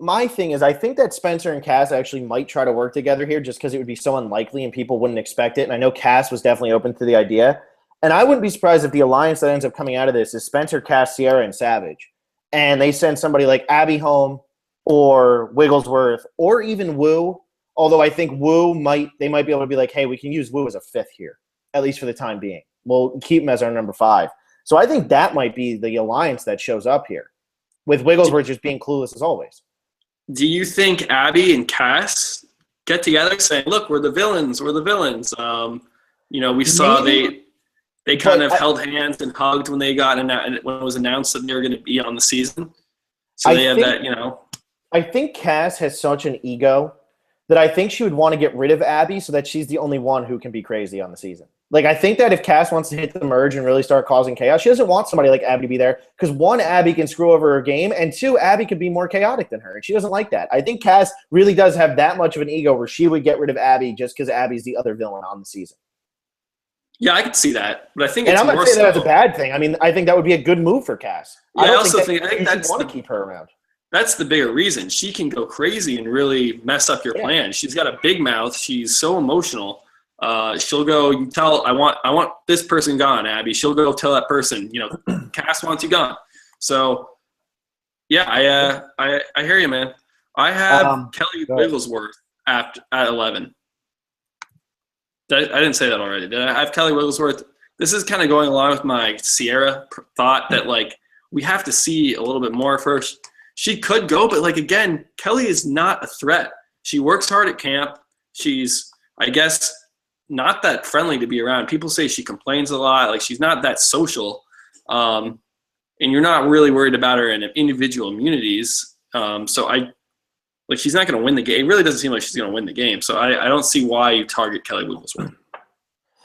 My thing is I think that Spencer and Cass actually might try to work together here just because it would be so unlikely and people wouldn't expect it. And I know Cass was definitely open to the idea. And I wouldn't be surprised if the alliance that ends up coming out of this is Spencer, Cass, Sierra, and Savage. And they send somebody like Abby home or Wigglesworth or even Wu. Although I think Wu they might be able to be like, hey, we can use Wu as a 5th here, at least for the time being. We'll keep him as our number 5. So I think that might be the alliance that shows up here, with Wigglesworth just being clueless as always. Do you think Abby and Cass get together saying, "Look, we're the villains. We're the villains"? We saw they kind of held hands and hugged when they got when it was announced that they were going to be on the season. So they have that, I think Cass has such an ego that I think she would want to get rid of Abby so that she's the only one who can be crazy on the season. Like, I think that if Cass wants to hit the merge and really start causing chaos, she doesn't want somebody like Abby to be there because, 1, Abby can screw over her game, and 2, Abby can be more chaotic than her, and she doesn't like that. I think Cass really does have that much of an ego where she would get rid of Abby just because Abby's the other villain on the season. Yeah, I could see that, but I think it's I'm more not saying that as a bad thing. I mean, I think that would be a good move for Cass. Yeah, I think that's want to keep her around. That's the bigger reason. She can go crazy and really mess up your plan. She's got a big mouth. She's so emotional. She'll go. You tell. I want this person gone, Abby. She'll go tell that person. Cass wants you gone. So, yeah, I hear you, man. I have Kelly Wigglesworth at 11. I didn't say that already. Did I have Kelly Wigglesworth? This is kind of going along with my Sierra thought that we have to see a little bit more first. She could go, but again, Kelly is not a threat. She works hard at camp. She's, I guess, not that friendly to be around. People say she complains a lot. She's not that social. And you're not really worried about her in individual immunities. She's not going to win the game. It really doesn't seem like she's going to win the game. So I don't see why you target Kelly Wigglesworth.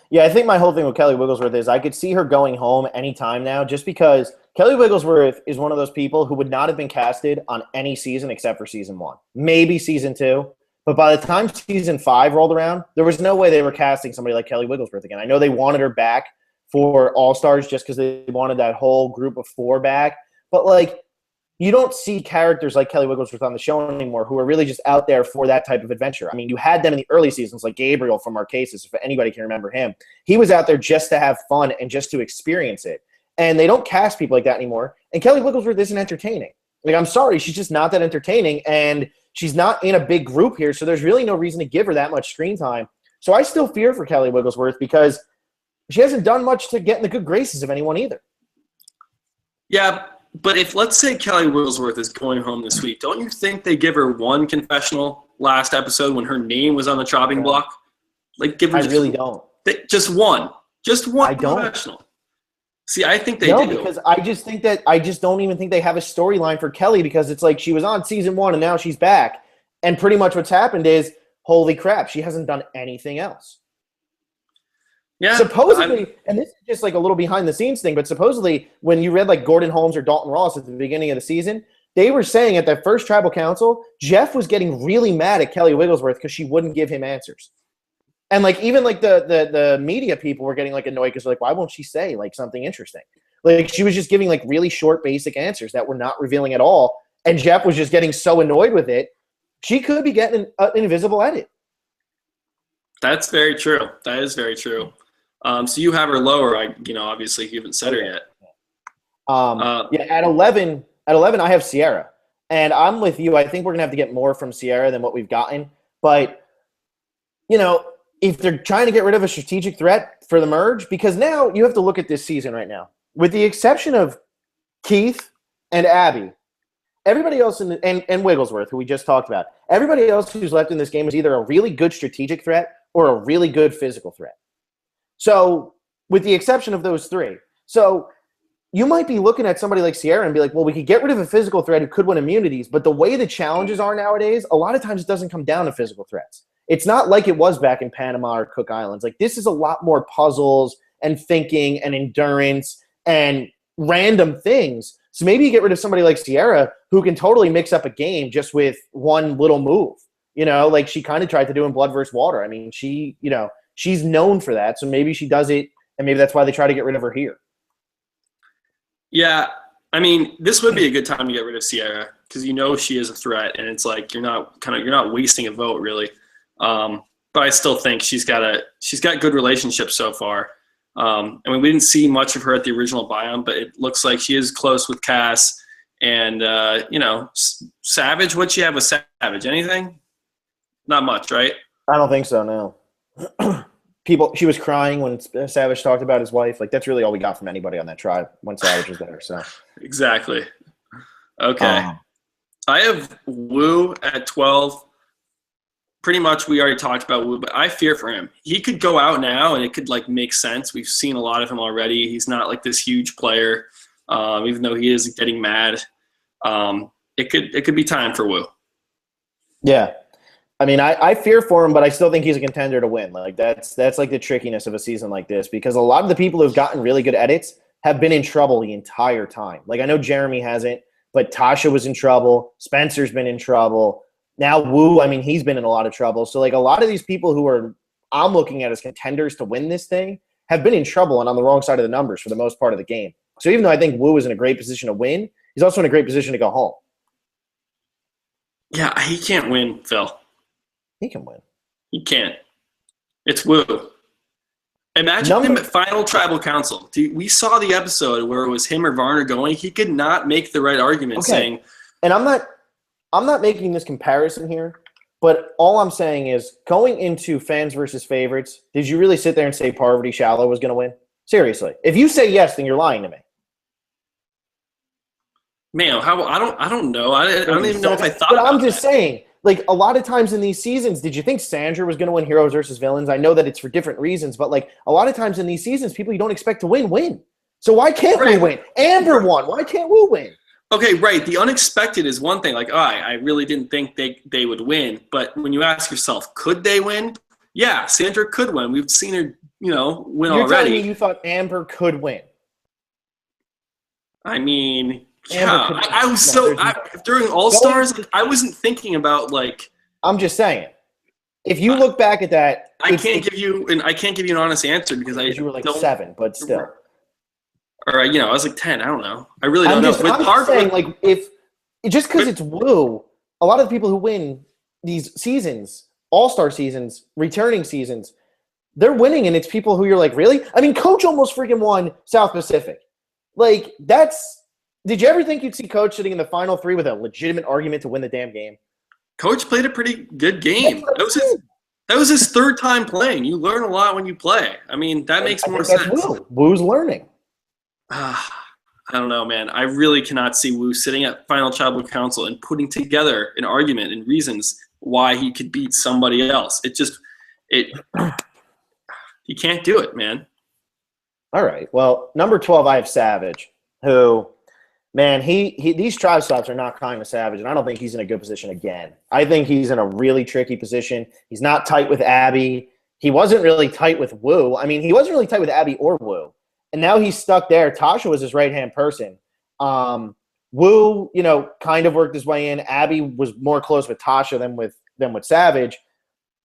Yeah, I think my whole thing with Kelly Wigglesworth is I could see her going home anytime now just because Kelly Wigglesworth is one of those people who would not have been casted on any season except for season 1. Maybe season 2. But by the time season 5 rolled around, there was no way they were casting somebody like Kelly Wigglesworth again. I know they wanted her back for All-Stars just because they wanted that whole group of 4 back. But, you don't see characters like Kelly Wigglesworth on the show anymore who are really just out there for that type of adventure. I mean, you had them in the early seasons, like Gabriel from Marquesas, if anybody can remember him. He was out there just to have fun and just to experience it. And they don't cast people like that anymore. And Kelly Wigglesworth isn't entertaining. I'm sorry, she's just not that entertaining, and she's not in a big group here, so there's really no reason to give her that much screen time. So I still fear for Kelly Wigglesworth because she hasn't done much to get in the good graces of anyone either. Yeah, but if, let's say, Kelly Wigglesworth is going home this week, don't you think they give her one confessional last episode when her name was on the chopping block? Give her. I really don't. Just one. Just one confessional. See, I think they do. Because I just don't even think they have a storyline for Kelly because it's she was on season 1 and now she's back. And pretty much what's happened is, holy crap, she hasn't done anything else. Yeah, supposedly, and this is just a little behind the scenes thing, but supposedly when you read Gordon Holmes or Dalton Ross at the beginning of the season, they were saying at that first tribal council, Jeff was getting really mad at Kelly Wigglesworth because she wouldn't give him answers. And even the media people were getting annoyed because why won't she say something interesting? She was just giving really short, basic answers that were not revealing at all. And Jeff was just getting so annoyed with it. She could be getting an invisible edit. That's very true. That is very true. So you have her lower. Obviously you haven't said her yet. At 11, I have Sierra, and I'm with you. I think we're gonna have to get more from Sierra than what we've gotten. But if they're trying to get rid of a strategic threat for the merge, because now you have to look at this season right now, with the exception of Keith and Abby, everybody else and Wigglesworth, who we just talked about, everybody else who's left in this game is either a really good strategic threat or a really good physical threat. So, with the exception of those 3. So, you might be looking at somebody like Sierra and be well, we could get rid of a physical threat who could win immunities, but the way the challenges are nowadays, a lot of times it doesn't come down to physical threats. It's not like it was back in Panama or Cook Islands. This is a lot more puzzles and thinking and endurance and random things. So maybe you get rid of somebody like Sierra who can totally mix up a game just with one little move. She kind of tried to do in Blood vs. Water. I mean, she's known for that, so maybe she does it, and maybe that's why they try to get rid of her here. Yeah, I mean, this would be a good time to get rid of Sierra because she is a threat, and it's you're not wasting a vote really. But I still think she's got good relationships so far. We didn't see much of her at the original biome, but it looks like she is close with Cass and Savage. What'd she have with Savage? Anything? Not much, right? I don't think so. No. she was crying when Savage talked about his wife. Like, that's really all we got from anybody on that tribe when Savage was there. So Exactly. Okay. I have Wu at 12. Pretty much we already talked about Wu, but I fear for him. He could go out now and it could like make sense. We've seen a lot of him already. He's not like this huge player, even though he is getting mad. It could be time for Wu. yeah. I mean, I fear for him, but I still think he's a contender to win. Like that's like the trickiness of a season like this, because a lot of the people who've gotten really good edits have been in trouble the entire time. Like, I know Jeremy hasn't, but Tasha was in trouble. Spencer's been in trouble. Now Wu, I mean, he's been in a lot of trouble. So, like, a lot of these people who I'm looking at as contenders to win this thing have been in trouble and on the wrong side of the numbers for the most part of the game. So even though I think Wu is in a great position to win, he's also in a great position to go home. Yeah, he can't win, Phil. He can win. He can't. It's Wu. Imagine him at Final Tribal Council. We saw the episode where it was him or Varner going. He could not make the right argument saying – and I'm not making this comparison here, but all I'm saying is going into fans versus favorites, did you really sit there and say Parvati Shallow was going to win? Seriously. If you say yes, then you're lying to me. Man, I don't know. I don't even know if I thought but about I'm just saying, like, a lot of times in these seasons, did you think Sandra was going to win Heroes versus Villains? I know that it's for different reasons, but, like, a lot of times in these seasons, people you don't expect to win. So why can't we win? Amber won. Why can't we win? Okay, right. The unexpected is one thing. Like, I really didn't think they would win. But when you ask yourself, could they win? Yeah, Sandra could win. We've seen her, win You're already. telling me you thought Amber could win? I mean, yeah. I was during All Stars, I wasn't thinking about like. I'm just saying, if you look back at that, I can't give you an honest answer because you were like 7, but still. Or I was like 10. I don't know. I really don't know. I'm just saying, like, if just because it's Wu, a lot of the people who win these seasons, All-Star seasons, returning seasons, they're winning, and it's people who you're like, really? I mean, Coach almost freaking won South Pacific. Like, did you ever think you'd see Coach sitting in the Final 3 with a legitimate argument to win the damn game? Coach played a pretty good game. That was his third time playing. You learn a lot when you play. I mean, that makes more sense. Wu's learning. I don't know, man. I really cannot see Wu sitting at Final Tribal Council and putting together an argument and reasons why he could beat somebody else. He can't do it, man. All right. Well, number 12, I have Savage, who, man, these tribe stops are not kind to Savage, and I don't think he's in a good position again. I think he's in a really tricky position. He's not tight with Abby. He wasn't really tight with Wu. I mean, he wasn't really tight with Abby or Wu. And now he's stuck there. Tasha was his right-hand person. Wu, kind of worked his way in. Abby was more close with Tasha than with Savage.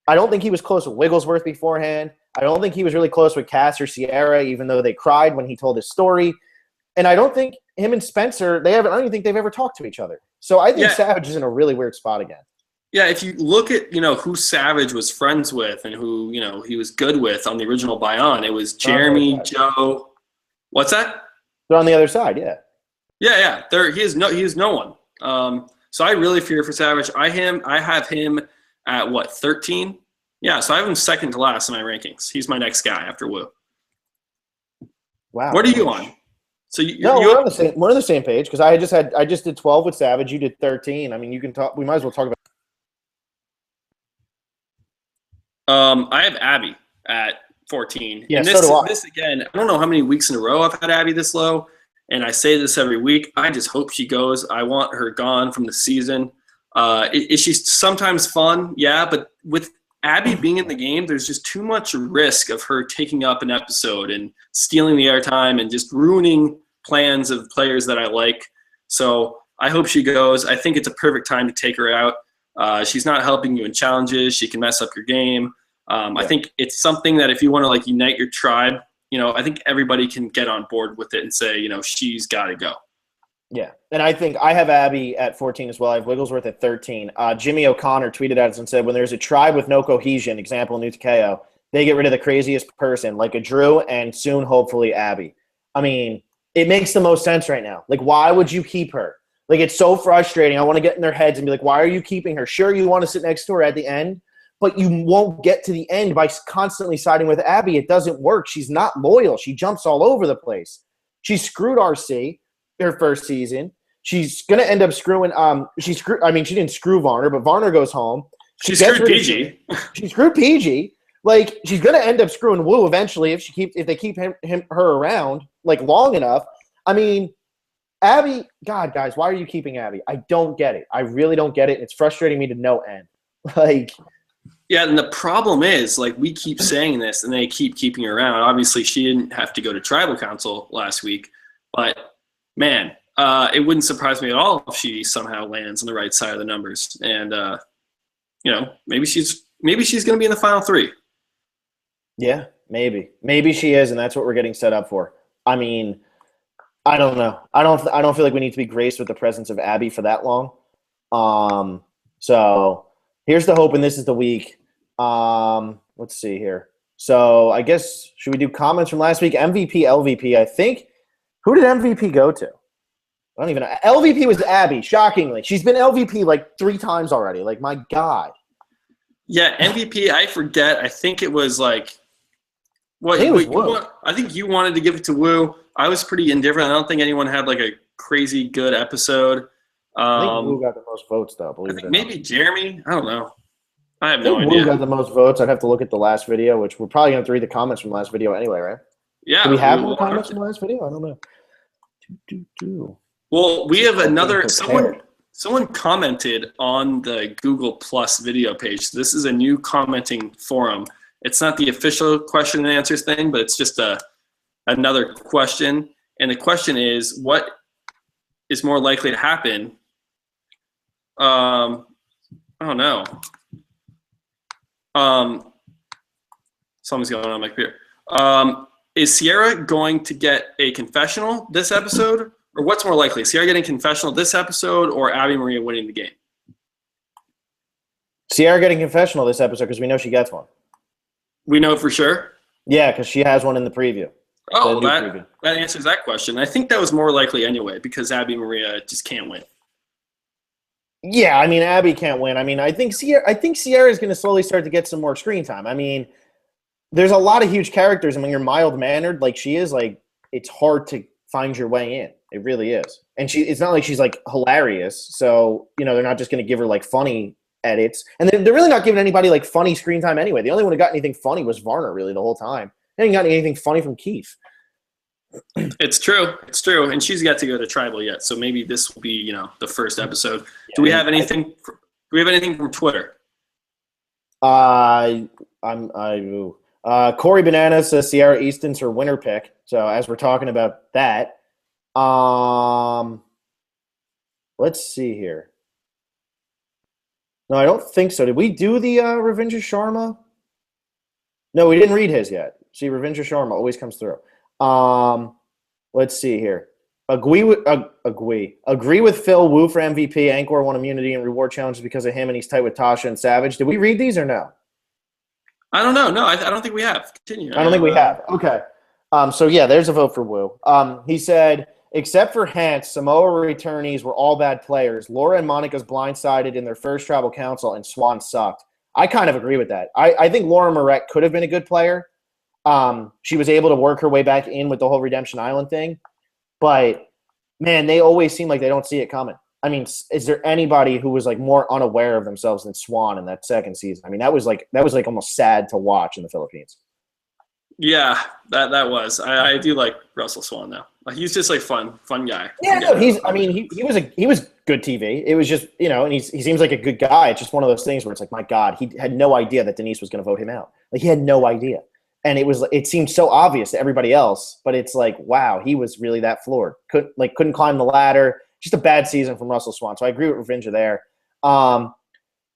I don't think he was close with Wigglesworth beforehand. I don't think he was really close with Cass or Sierra, even though they cried when he told his story. And I don't think him and Spencer, I don't even think they've ever talked to each other. So I think Savage is in a really weird spot again. Yeah, if you look at, who Savage was friends with and who, he was good with on the original Bion, it was Jeremy, Joe. What's that? They're on the other side, yeah. Yeah. He is no one. So I really fear for Savage. I have him at 13? Yeah, so I have him second to last in my rankings. He's my next guy after Wu. Wow. What are you on? So we're on the same page because I just did 12 with Savage. You did 13. I mean, you can talk. We might as well talk about. I have Abby at 14. Yeah, and this again, I don't know how many weeks in a row I've had Abby this low, and I say this every week. I just hope she goes. I want her gone from the season. Is she sometimes fun? Yeah, but with Abby being in the game, there's just too much risk of her taking up an episode and stealing the airtime and just ruining plans of players that I like. So I hope she goes. I think it's a perfect time to take her out. She's not helping you in challenges. She can mess up your game. I think it's something that if you want to unite your tribe, I think everybody can get on board with it and say, she's got to go. Yeah, and I think I have Abby at 14 as well. I have Wigglesworth at 13. Jimmy O'Connor tweeted at us and said, when there's a tribe with no cohesion, example, New Takeo, they get rid of the craziest person, like a Drew and soon, hopefully, Abby. I mean, it makes the most sense right now. Like, why would you keep her? Like, it's so frustrating. I want to get in their heads and be like, why are you keeping her? Sure, you want to sit next to her at the end, but you won't get to the end by constantly siding with Abby. It doesn't work. She's not loyal. She jumps all over the place. She screwed RC her first season. She's gonna end up screwing. She didn't screw Varner, but Varner goes home. She screwed PG. She screwed PG. Like, she's gonna end up screwing Wu eventually if they keep her around like long enough. I mean, Abby, God, guys, why are you keeping Abby? I don't get it. I really don't get it. It's frustrating me to no end. Like, yeah, and the problem is, like, we keep saying this, and they keep keeping her around. Obviously, she didn't have to go to Tribal Council last week, but man, it wouldn't surprise me at all if she somehow lands on the right side of the numbers. And maybe she's going to be in the final 3. Yeah, maybe she is, and that's what we're getting set up for. I mean, I don't know. I don't feel like we need to be graced with the presence of Abby for that long. So here's the hope, and this is the week. Let's see here. So I guess, should we do comments from last week? MVP, LVP. I think. Who did MVP go to? I don't even know. LVP was Abby, shockingly. She's been LVP like 3 times already. Like, my God. Yeah, MVP, I forget. I think it was like what I think you wanted to give it to Wu. I was pretty indifferent. I don't think anyone had like a crazy good episode. I think Wu got the most votes, though. I think maybe Jeremy. I don't know. I have no idea. Wu got the most votes. I'd have to look at the last video, which we're probably going to have to read the comments from the last video anyway, right? Yeah. Do we have more comments from the last video? I don't know. Well, we have another someone commented on the Google Plus video page. So this is a new commenting forum. It's not the official question and answers thing, but it's just another question. And the question is, what is more likely to happen? Oh no. Something's going on my computer. Is Sierra going to get a confessional this episode? Or what's more likely, Sierra getting confessional this episode or Abby Maria winning the game? Sierra getting confessional this episode because we know she gets one. We know for sure? Yeah, because she has one in the preview. Oh, that answers that question. I think that was more likely anyway because Abby Maria just can't win. Yeah, I mean, Abby can't win. I mean, I think Sierra is going to slowly start to get some more screen time. I mean, there's a lot of huge characters, and when you're mild-mannered like she is, like, it's hard to find your way in. It really is. And it's not like she's, like, hilarious. So, they're not just going to give her, like, funny edits. And they're really not giving anybody, like, funny screen time anyway. The only one who got anything funny was Varner, really, the whole time. They didn't got anything funny from Keith. It's true. It's true. And she's yet to go to Tribal yet. So maybe this will be, the first episode. Do we have anything from Twitter? Corey Banana says Sierra Easton's her winner pick. So as we're talking about that, let's see here. No, I don't think so. Did we do the Revenge of Sharma? No, we didn't read his yet. See, Revenge of Sharma always comes through. Let's see here. Agree with Phil. Wu for MVP. Anchor won immunity and reward challenges because of him, and he's tight with Tasha and Savage. Did we read these or no? I don't know. No, I don't think we have. Continue. I don't think we have. Okay. So yeah, there's a vote for Wu. He said, except for Hans, Samoa returnees were all bad players. Laura and Monica's blindsided in their first Tribal Council, and Swan sucked. I kind of agree with that. I think Laura Moret could have been a good player. She was able to work her way back in with the whole Redemption Island thing. But, man, they always seem like they don't see it coming. I mean, is there anybody who was, like, more unaware of themselves than Swan in that second season? I mean, that was like almost sad to watch in the Philippines. Yeah, that was. I do like Russell Swan now. He's just like fun guy. Yeah, no, he was good TV. It was just, and he seems like a good guy. It's just one of those things where it's like, my God, he had no idea that Denise was going to vote him out. Like, he had no idea. And it seemed so obvious to everybody else, but it's like, wow, he was really that floored. Couldn't climb the ladder. Just a bad season from Russell Swan. So I agree with Ravinja there.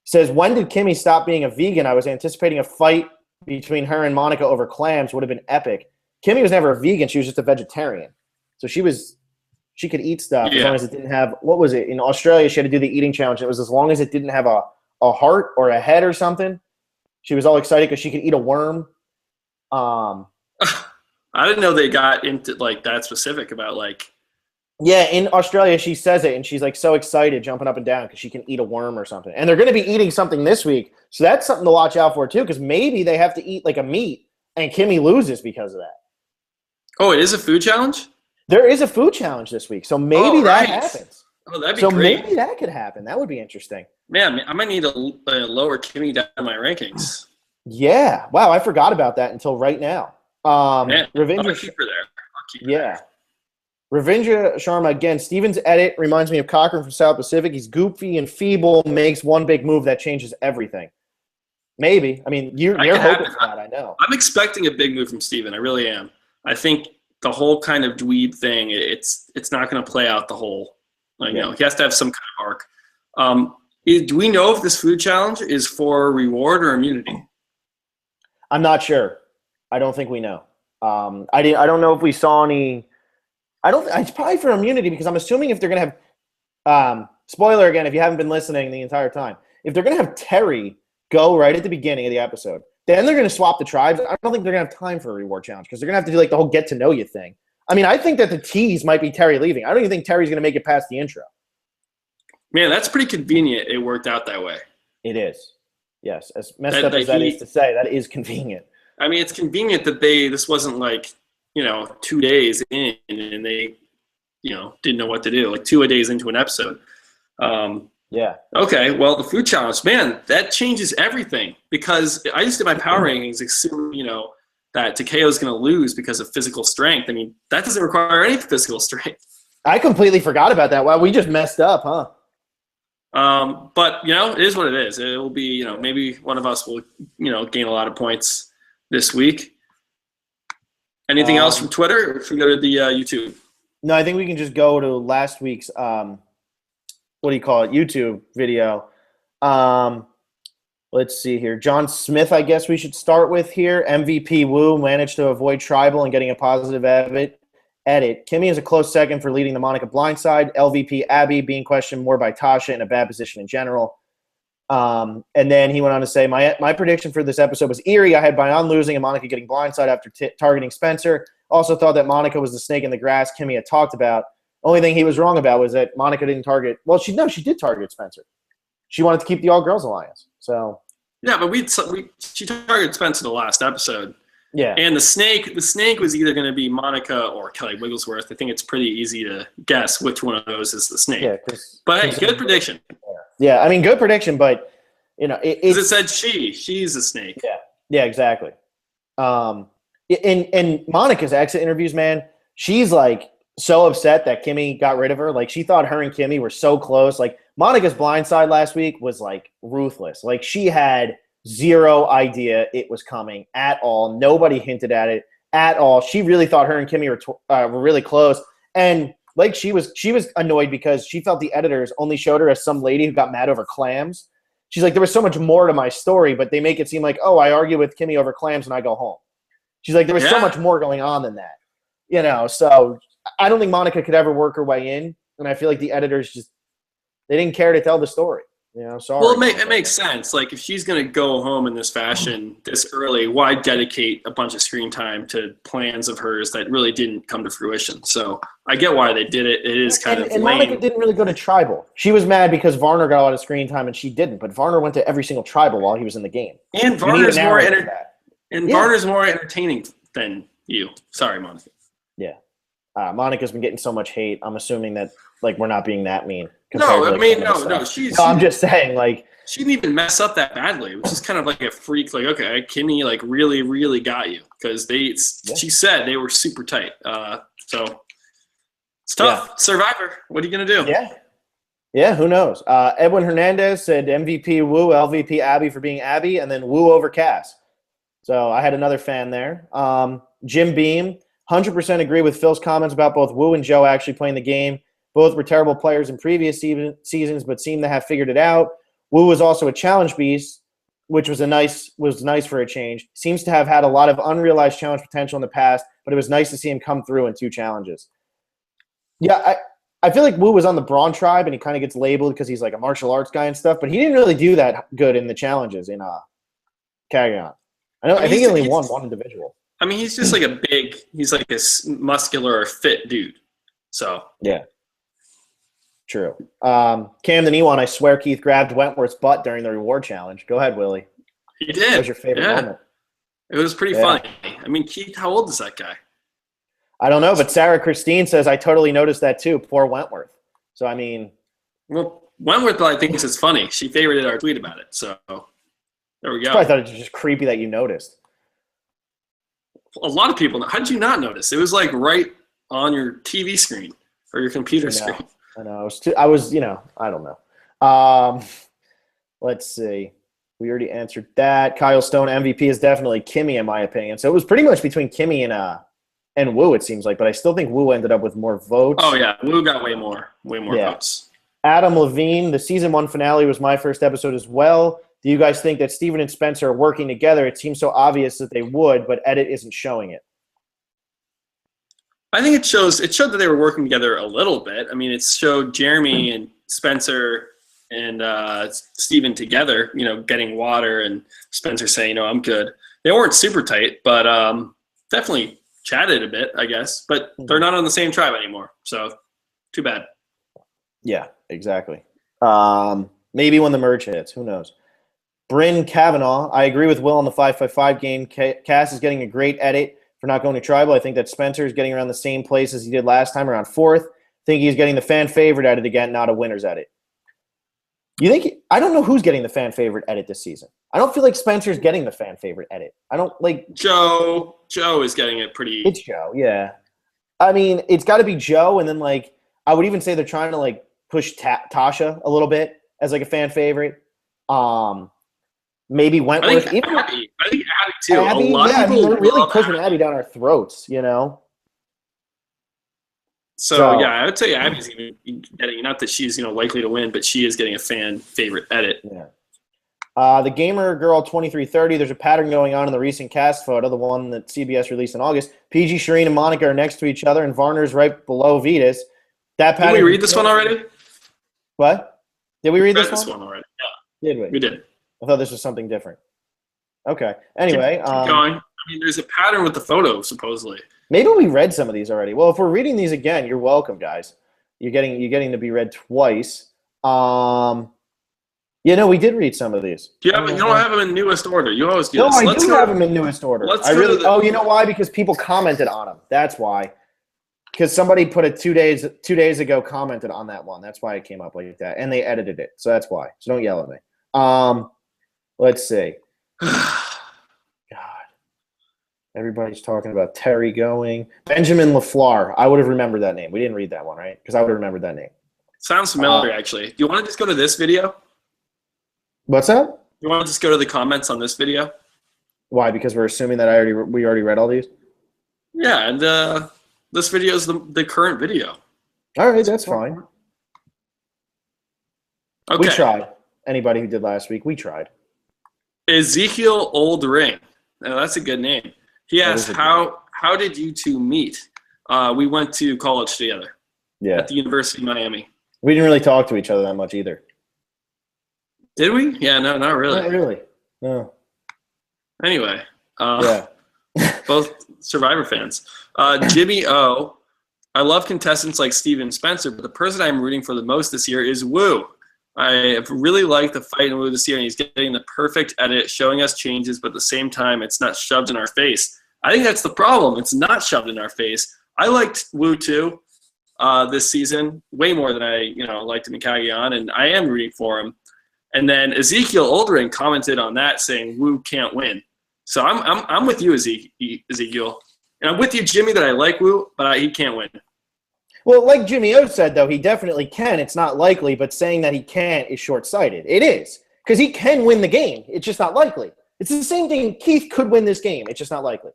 Says, when did Kimmy stop being a vegan? I was anticipating a fight between her and Monica over clams would have been epic. Kimmy was never a vegan. She was just a vegetarian. So she could eat stuff as long as it didn't have, what was it? In Australia, she had to do the eating challenge. It was as long as it didn't have a heart or a head or something. She was all excited because she could eat a worm. I didn't know they got into like that specific about like Yeah, in Australia, she says it, and she's like so excited, jumping up and down because she can eat a worm or something. And they're going to be eating something this week, so that's something to watch out for too. Because maybe they have to eat like a meat, and Kimmy loses because of that. Oh, it is a food challenge? There is a food challenge this week, so maybe that happens. Oh, that'd be so great. Maybe that could happen. That would be interesting. Man, I might need to lower Kimmy down in my rankings. Yeah. Wow, I forgot about that until right now. Man, I'll keep her there. Ravindra Sharma, again, Steven's edit reminds me of Cochran from South Pacific. He's goofy and feeble, makes one big move that changes everything. Maybe. I mean, you're hoping for that, I know. I'm expecting a big move from Steven. I really am. I think the whole kind of dweeb thing, it's not going to play out the whole. He has to have some kind of arc. Do we know if this food challenge is for reward or immunity? I'm not sure. I don't think we know. I don't know if we saw any. It's probably for immunity because I'm assuming if they're going to have spoiler again, if you haven't been listening the entire time, if they're going to have Terry go right at the beginning of the episode, then they're going to swap the tribes. I don't think they're going to have time for a reward challenge because they're going to have to do like the whole get to know you thing. I mean, I think that the tease might be Terry leaving. I don't even think Terry's going to make it past the intro. Man, that's pretty convenient. It worked out that way. It is. Yes. As messed up as that is to say, that is convenient. I mean, it's convenient that this wasn't like, 2 days in and they, didn't know what to do, like 2 days into an episode. Yeah. Okay, well, the food challenge, man, that changes everything because I just did my power rankings, assuming, that Takeo's going to lose because of physical strength. I mean, that doesn't require any physical strength. I completely forgot about that. Wow, we just messed up, huh? But, it is what it is. It will be, maybe one of us will, gain a lot of points this week. Anything else from Twitter? Or if we go to the YouTube? No, I think we can just go to last week's YouTube video. Let's see here. John Smith, I guess we should start with here. MVP Wu managed to avoid tribal and getting a positive edit. Kimmy is a close second for leading the Monica blindside. LVP Abby being questioned more by Tasha in a bad position in general. And then he went on to say, my prediction for this episode was eerie. I had Bayan losing and Monica getting blindside after targeting Spencer. Also thought that Monica was the snake in the grass Kimmy had talked about. Only thing he was wrong about was that Monica didn't target. Well, she did target Spencer. She wanted to keep the all-girls alliance. So yeah, but she targeted Spencer the last episode. Yeah. And the snake was either going to be Monica or Kelly Wigglesworth. I think it's pretty easy to guess which one of those is the snake. Yeah, but hey, good prediction. Yeah, I mean, good prediction, but it said she's a snake. Yeah, exactly. In Monica's exit interviews, man, she's like so upset that Kimmy got rid of her. Like she thought her and Kimmy were so close. Like Monica's blindside last week was like ruthless. Like she had zero idea it was coming at all. Nobody hinted at it at all. She really thought her and Kimmy were really close. And like she was annoyed because she felt the editors only showed her as some lady who got mad over clams. She's like, there was so much more to my story, but they make it seem like, oh, I argue with Kimmy over clams and I go home. She's like, there was so much more going on than that. So I don't think Monica could ever work her way in. And I feel like the editors they didn't care to tell the story. Sorry. Well, it makes sense. Like, if she's going to go home in this fashion this early, why dedicate a bunch of screen time to plans of hers that really didn't come to fruition? So I get why they did it. It is kind of lame. Monica didn't really go to tribal. She was mad because Varner got a lot of screen time and she didn't. But Varner went to every single tribal while he was in the game. And Varner's Varner's more entertaining than you. Sorry, Monica. Yeah. Monica's been getting so much hate. I'm assuming that we're not being that mean. No, I mean, no. I'm just saying, she didn't even mess up that badly, which is kind of like a freak. Like, okay, Kimmy, really, really got you because she said they were super tight. So it's tough. Yeah. Survivor. What are you gonna do? Yeah. Who knows? Edwin Hernandez said MVP Wu, LVP Abby for being Abby, and then Wu over Cass. So I had another fan there. Jim Beam, 100% agree with Phil's comments about both Wu and Joe actually playing the game. Both were terrible players in previous seasons, but seem to have figured it out. Wu was also a challenge beast, which was nice for a change. Seems to have had a lot of unrealized challenge potential in the past, but it was nice to see him come through in 2 challenges. Yeah, I feel like Wu was on the Braun tribe, and he kind of gets labeled because he's like a martial arts guy and stuff, but he didn't really do that good in the challenges in Kagayan. I think he only won one individual. I mean, he's just he's like a muscular, fit dude. So Yeah. True. Camden Ewan, I swear Keith grabbed Wentworth's butt during the reward challenge. Go ahead, Willie. he did. That was your favorite moment. It was pretty funny. I mean, Keith, how old is that guy? I don't know, but Sarah Christine says, I totally noticed that too. Poor Wentworth. So, I mean. Well, Wentworth, I think, is funny. She favorited our tweet about it. So there we go. I thought it was just creepy that you noticed. A lot of people. How did you not notice? It was like right on your TV screen or your computer screen. I know. I was, I don't know. Let's see. We already answered that. Kyle Stone, MVP is definitely Kimmy, in my opinion. So it was pretty much between Kimmy and Wu, it seems like. But I still think Wu ended up with more votes. Oh, yeah. Wu got way more votes. Adam Levine, the season 1 finale was my first episode as well. Do you guys think that Steven and Spencer are working together? It seems so obvious that they would, but edit isn't showing it. I think it showed that they were working together a little bit. I mean, it showed Jeremy and Spencer and Steven together, getting water, and Spencer saying, I'm good. They weren't super tight, but definitely chatted a bit, I guess. But they're not on the same tribe anymore, so too bad. Yeah, exactly. Maybe when the merge hits, who knows? Bryn Kavanaugh, I agree with Will on the 555 game. Cass is getting a great edit for not going to tribal. I think that Spencer is getting around the same place as he did last time, around 4th. I think he's getting the fan favorite edit again, not a winner's edit. You think – I don't know who's getting the fan favorite edit this season. I don't feel like Spencer's getting the fan favorite edit. I don't like – Joe is getting it pretty – It's Joe, yeah. I mean, it's got to be Joe, and then I would even say they're trying to push Tasha a little bit as a fan favorite. Maybe Wentworth. I think Abby too. Abby, a lot of people they're really pushing Abby. Abby down our throats, So yeah, I would say Abby's even getting, not that she's likely to win, but she is getting a fan favorite edit. Yeah. The Gamer Girl 2330. There's a pattern going on in the recent cast photo, the one that CBS released in August. PG, Shireen, and Monica are next to each other, and Varner's right below Vetus. That pattern. Did we read this one already? What? Did we read this one already? Yeah. Did we? We did. I thought this was something different. Okay. Anyway. Keep going. I mean, there's a pattern with the photo, supposedly. Maybe we read some of these already. Well, if we're reading these again, you're welcome, guys. You're getting to be read twice. We did read some of these. You don't have them in newest order. You always do. No, this. I do have them in newest order. You know why? Because people commented on them. That's why. Because somebody put it 2 days ago, commented on that one. That's why it came up like that, and they edited it. So that's why. So don't yell at me. Let's see. God. Everybody's talking about Terry going. Benjamin LaFleur. I would have remembered that name. We didn't read that one, right? Because I would have remembered that name. Sounds familiar, actually. Do you want to just go to this video? What's that? You want to just go to the comments on this video? Why? Because we're assuming that we already read all these? Yeah, and this video is the current video. All right, that's fine. Okay. We tried. Anybody who did last week, we tried. Ezekiel Old Ring. Now, that's a good name. He asked, how did you two meet? We went to college together. Yeah. At the University of Miami. We didn't really talk to each other that much either. Did we? Yeah, no, not really. Not really. No. Anyway. Yeah. Both Survivor fans. Jimmy O. I love contestants like Steven Spencer, but the person I'm rooting for the most this year is Wu. I have really liked the fight in Wu this year, and he's getting the perfect edit, showing us changes, but at the same time, it's not shoved in our face. I think that's the problem. It's not shoved in our face. I liked Wu too this season, way more than I liked him in Cagayan, and I am rooting for him. And then Ezekiel Oldring commented on that, saying Wu can't win. So I'm with you, Ezekiel, and I'm with you, Jimmy, that I like Wu, but he can't win. Well, like Jimmy O said, though, he definitely can. It's not likely, but saying that he can't is short-sighted. It is, because he can win the game. It's just not likely. It's the same thing. Keith could win this game. It's just not likely.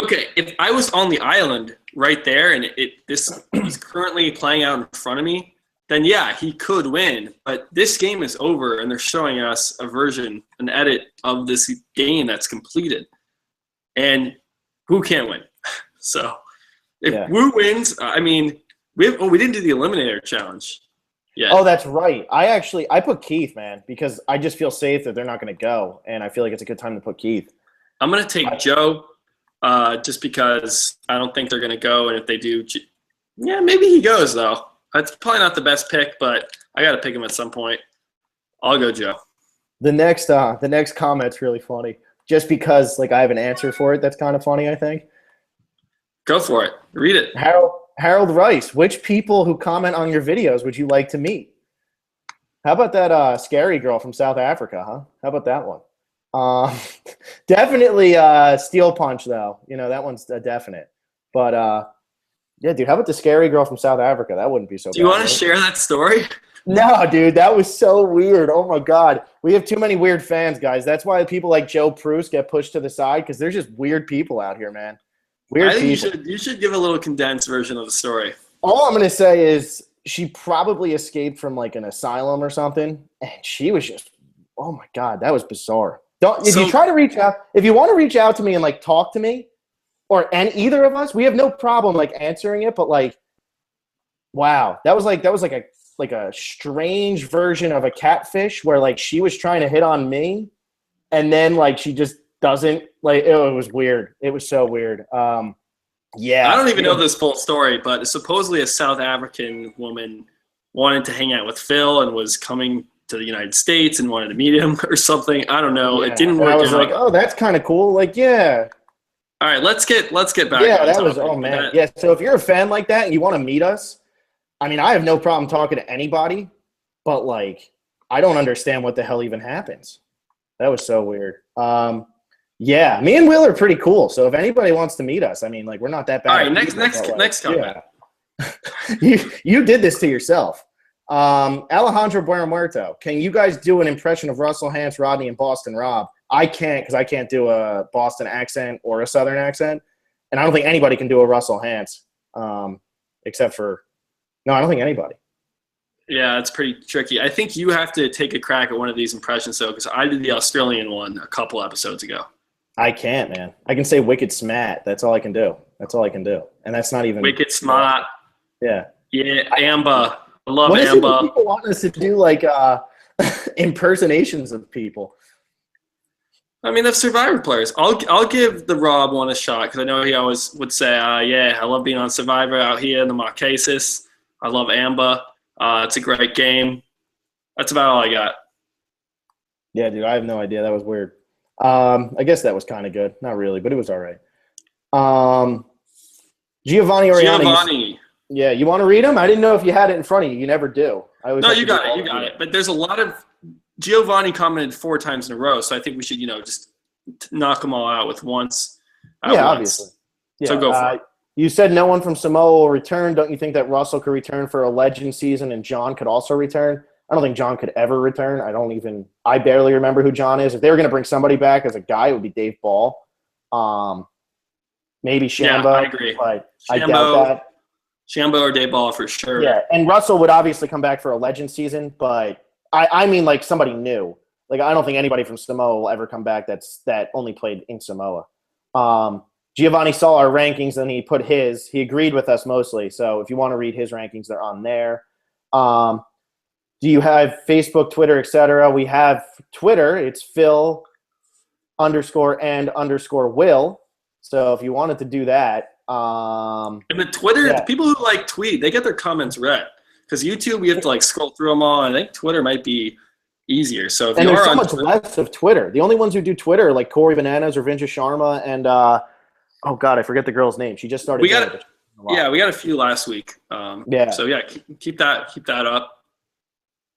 Okay, if I was on the island right there and this is currently playing out in front of me, then yeah, he could win. But this game is over, and they're showing us an edit of this game that's completed. And Wu can't win. So if Wu wins, I mean, we didn't do the Eliminator Challenge yet. Oh, that's right. I put Keith, man, because I just feel safe that they're not going to go, and I feel like it's a good time to put Keith. I'm going to take Joe just because I don't think they're going to go, and if they do, Yeah, maybe he goes though. That's probably not the best pick, but I got to pick him at some point. I'll go Joe. The next comment's really funny, just because like I have an answer for it. That's kind of funny, I think. Go for it. Read it. Harold Rice. Which people who comment on your videos would you like to meet? How about that scary girl from South Africa, huh? How about that one? Definitely Steel Punch, though. You know, that one's a definite. But, yeah, dude, how about the scary girl from South Africa? That wouldn't be so bad. Do you want to share that story? No, dude, that was so weird. Oh, my God. We have too many weird fans, guys. That's why people like Joe Proust get pushed to the side, because there's just weird people out here, man. Weird I think people. you should give a little condensed version of the story. All I'm going to say is she probably escaped from, like, an asylum or something, and she was just, oh, my God, that was bizarre. If you try to reach out, if you want to reach out to me and like talk to me, and either of us, we have no problem like answering it. But like, wow, that was like a strange version of a catfish where like she was trying to hit on me, and then like she just doesn't like. It was weird. It was so weird. Yeah, I don't even know this full story, but supposedly a South African woman wanted to hang out with Phil and was coming to the United States and wanted to meet him or something. I don't know. Yeah. It didn't work. I was like, oh, that's kind of cool. Like, yeah. All right, let's get back. Yeah, on that topic. was. Oh man. Yeah. So if you're a fan like that and you want to meet us, I mean, I have no problem talking to anybody, but like, I don't understand what the hell even happens. That was so weird. Yeah, me and Will are pretty cool. So if anybody wants to meet us, I mean, like, we're not that bad. All right, next comment. Yeah. you did this to yourself. Alejandro Buenamuerto, can you guys do an impression of Russell Hantz, Rodney, and Boston Rob? I can't, because I can't do a Boston accent or a Southern accent, and I don't think anybody can do a Russell Hantz, except for – no, I don't think anybody. Yeah, it's pretty tricky. I think you have to take a crack at one of these impressions, though, because I did the Australian one a couple episodes ago. I can't, man. I can say wicked smat. That's all I can do. And that's not even – Wicked smart. Yeah. Yeah, Amber. I love what is Amber. It that people want us to do like impersonations of people? I mean, the Survivor players. I'll give the Rob one a shot because I know he always would say, yeah, I love being on Survivor out here in the Marquesas. I love Amber. It's a great game. That's about all I got. Yeah, dude, I have no idea. That was weird. I guess that was kind of good. Not really, but it was all right. Giovanni Oriani. Giovanni. Yeah, you want to read them? I didn't know if you had it in front of you. You never do. No, you got it. You got it. But there's a lot of – Giovanni commented 4 times in a row, so I think we should, just knock them all out with once. Obviously. Yeah, so go for it. You said no one from Samoa will return. Don't you think that Russell could return for a legend season and John could also return? I don't think John could ever return. I barely remember who John is. If they were going to bring somebody back as a guy, it would be Dave Ball. Maybe Shambo. Yeah, I agree. But I doubt that. Shambo or Dave Ball for sure. Yeah, and Russell would obviously come back for a legend season, but I mean like somebody new. Like I don't think anybody from Samoa will ever come back that only played in Samoa. Giovanni saw our rankings and he put his. He agreed with us mostly. So if you want to read his rankings, they're on there. Do you have Facebook, Twitter, etc.? We have Twitter. It's Phil _and _Will. So if you wanted to do that. And the Twitter, the people who tweet, they get their comments read. Because YouTube, we have to scroll through them all. And I think Twitter might be easier. So if there's so much less of Twitter. The only ones who do Twitter are like Corey Bananas or Vinja Sharma and oh God, I forget the girl's name. She just started. We got a few last week. So yeah, keep that up.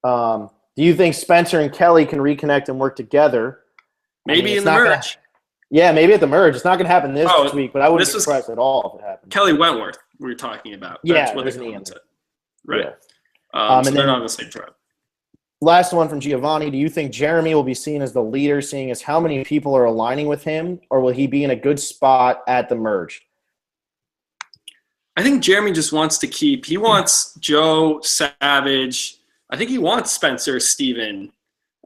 Do you think Spencer and Kelly can reconnect and work together? Maybe in the merge. Yeah, maybe at the merge. It's not going to happen this week, but I wouldn't be surprised at all if it happened. Kelly Wentworth, we were talking about. That's what the said. Right. Yeah. So they're not on the same tribe. Last one from Giovanni. Do you think Jeremy will be seen as the leader, seeing as how many people are aligning with him, or will he be in a good spot at the merge? I think Jeremy just wants to keep – he wants Joe, Savage. I think he wants Spencer, Steven,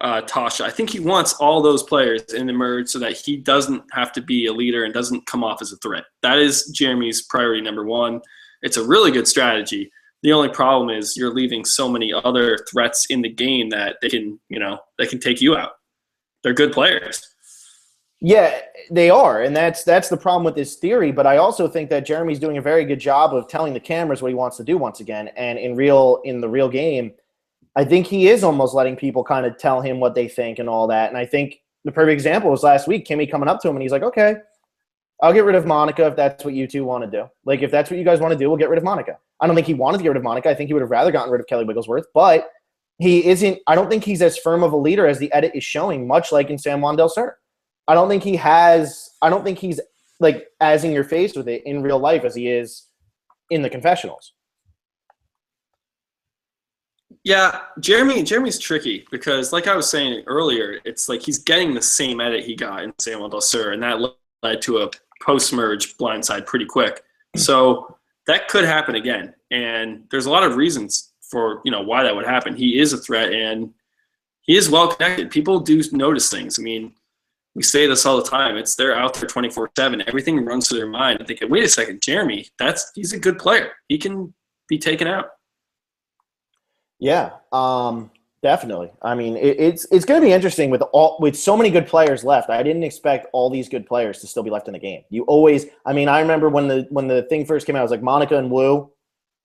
Tasha. I think he wants all those players in the merge so that he doesn't have to be a leader and doesn't come off as a threat. That is Jeremy's priority number one. It's a really good strategy. The only problem is you're leaving so many other threats in the game that they can take you out. They're good players. Yeah, they are, and that's the problem with this theory. But I also think that Jeremy's doing a very good job of telling the cameras what he wants to do once again. And in the real game, I think he is almost letting people kind of tell him what they think and all that. And I think the perfect example was last week, Kimmy coming up to him and he's like, "Okay, I'll get rid of Monica if that's what you two want to do. Like, if that's what you guys want to do, we'll get rid of Monica." I don't think he wanted to get rid of Monica. I think he would have rather gotten rid of Kelly Wigglesworth, but he isn't. I don't think he's as firm of a leader as the edit is showing, much like in San Juan del Sur. I don't think he has. I don't think he's like as in your face with it in real life as he is in the confessionals. Yeah, Jeremy's tricky because, like I was saying earlier, it's like he's getting the same edit he got in San Juan del Sur, and that led to a post-merge blindside pretty quick. So that could happen again, and there's a lot of reasons for why that would happen. He is a threat, and he is well connected. People do notice things. I mean, we say this all the time. They're out there 24/7. Everything runs through their mind. I think, wait a second, Jeremy, he's a good player. He can be taken out. Yeah, definitely. I mean, it's going to be interesting with so many good players left. I didn't expect all these good players to still be left in the game. I remember when the thing first came out, I was like, Monica and Wu,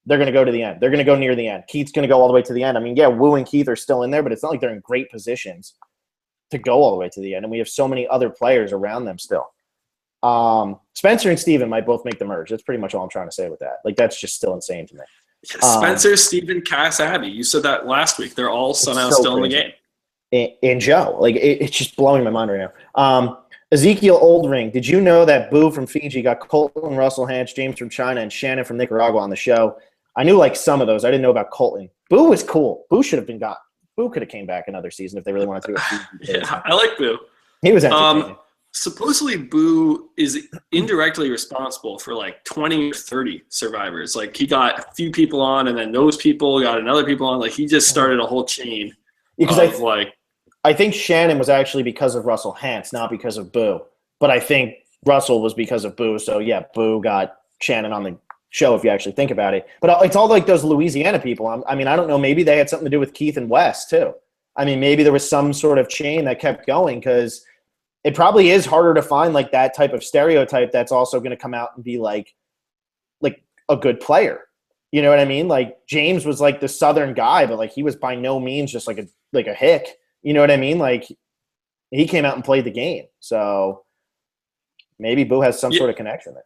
they're going to go to the end. They're going to go near the end. Keith's going to go all the way to the end. I mean, yeah, Wu and Keith are still in there, but it's not like they're in great positions to go all the way to the end. And we have so many other players around them still. Spencer and Steven might both make the merge. That's pretty much all I'm trying to say with that. Like, that's just still insane to me. Spencer, Steven, Cass, Abby. You said that last week. They're all somehow still in the game. And Joe. Like, it's just blowing my mind right now. Ezekiel Oldring, did you know that Boo from Fiji got Colton, Russell Hantz, James from China, and Shannon from Nicaragua on the show? I knew like some of those. I didn't know about Colton. Boo was cool. Boo should have been got. Boo could have came back another season if they really wanted to. Yeah, I like Boo. He was entertaining. Supposedly Boo is indirectly responsible for like 20 or 30 survivors. Like, he got a few people on, and then those people got another people on. Like, he just started a whole chain. Because I think Shannon was actually because of Russell Hantz, not because of Boo. But I think Russell was because of Boo. So yeah, Boo got Shannon on the show if you actually think about it. But it's all like those Louisiana people. I mean, I don't know. Maybe they had something to do with Keith and Wes too. I mean, maybe there was some sort of chain that kept going because it probably is harder to find like that type of stereotype that's also going to come out and be like a good player. You know what I mean? Like, James was like the Southern guy, but like he was by no means just like a hick. You know what I mean? Like, he came out and played the game. So maybe Boo has some sort of connection there.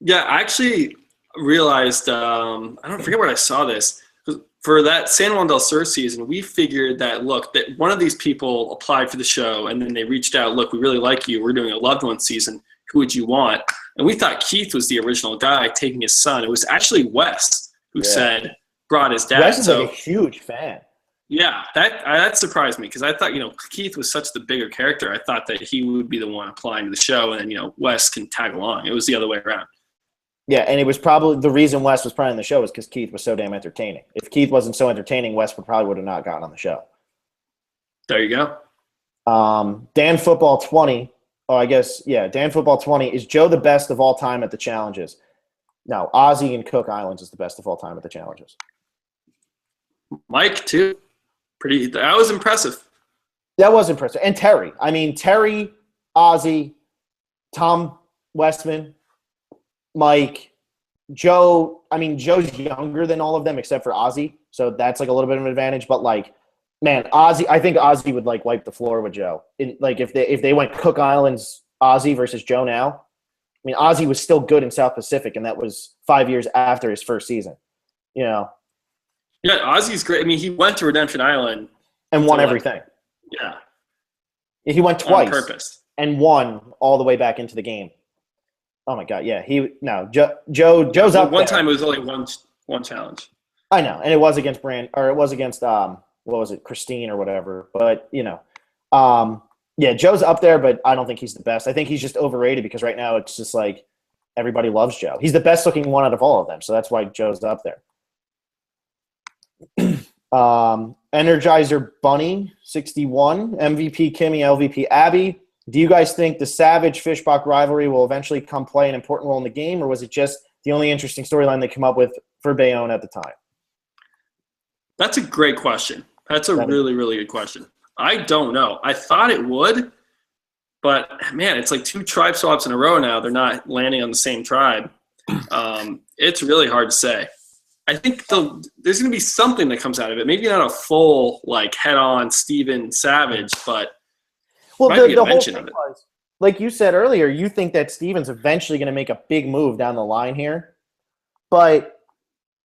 Yeah, I actually realized, I don't forget where I saw this. For that San Juan del Sur season, we figured that, look, that one of these people applied for the show, and then they reached out, look, we really like you. We're doing a loved one season. Who would you want? And we thought Keith was the original guy taking his son. It was actually Wes who brought his dad. Wes is like a huge fan. Yeah, that surprised me because I thought, Keith was such the bigger character. I thought that he would be the one applying to the show, and then, Wes can tag along. It was the other way around. Yeah, and it was probably the reason Wes was probably on the show is because Keith was so damn entertaining. If Keith wasn't so entertaining, Wes would have not gotten on the show. There you go. Dan Football 20. Oh, I guess, yeah, Dan Football 20. Is Joe the best of all time at the challenges? No, Ozzy and Cook Islands is the best of all time at the challenges. Mike, too. That was impressive. That was impressive. And Terry. I mean, Terry, Ozzy, Tom Westman, Mike, Joe. I mean, Joe's younger than all of them except for Ozzy, so that's like a little bit of an advantage. But like, man, Ozzy, I think Ozzy would like wipe the floor with Joe. If they went Cook Islands, Ozzy versus Joe now. I mean, Ozzy was still good in South Pacific, and that was 5 years after his first season. Yeah, Ozzy's great. I mean, he went to Redemption Island and won everything. Yeah, he went twice on purpose and won all the way back into the game. Oh my God, yeah. Joe's up. One time it was only one challenge. I know, and it was against what was it, Christine or whatever. But Joe's up there, but I don't think he's the best. I think he's just overrated because right now it's just like everybody loves Joe. He's the best looking one out of all of them, so that's why Joe's up there. Energizer Bunny 61, MVP Kimmy, LVP Abby. Do you guys think the Savage Fishbach rivalry will eventually come play an important role in the game, or was it just the only interesting storyline they come up with for Bayonne at the time? That's a great question. That's a really, really good question. I don't know. I thought it would, But man, it's like 2 tribe swaps in a row now. They're not landing on the same tribe. It's really hard to say. I think there's going to be something that comes out of it. Maybe not a full like head-on Steven Savage, but might be a mention of it. Like you said earlier, you think that Steven's eventually going to make a big move down the line here. But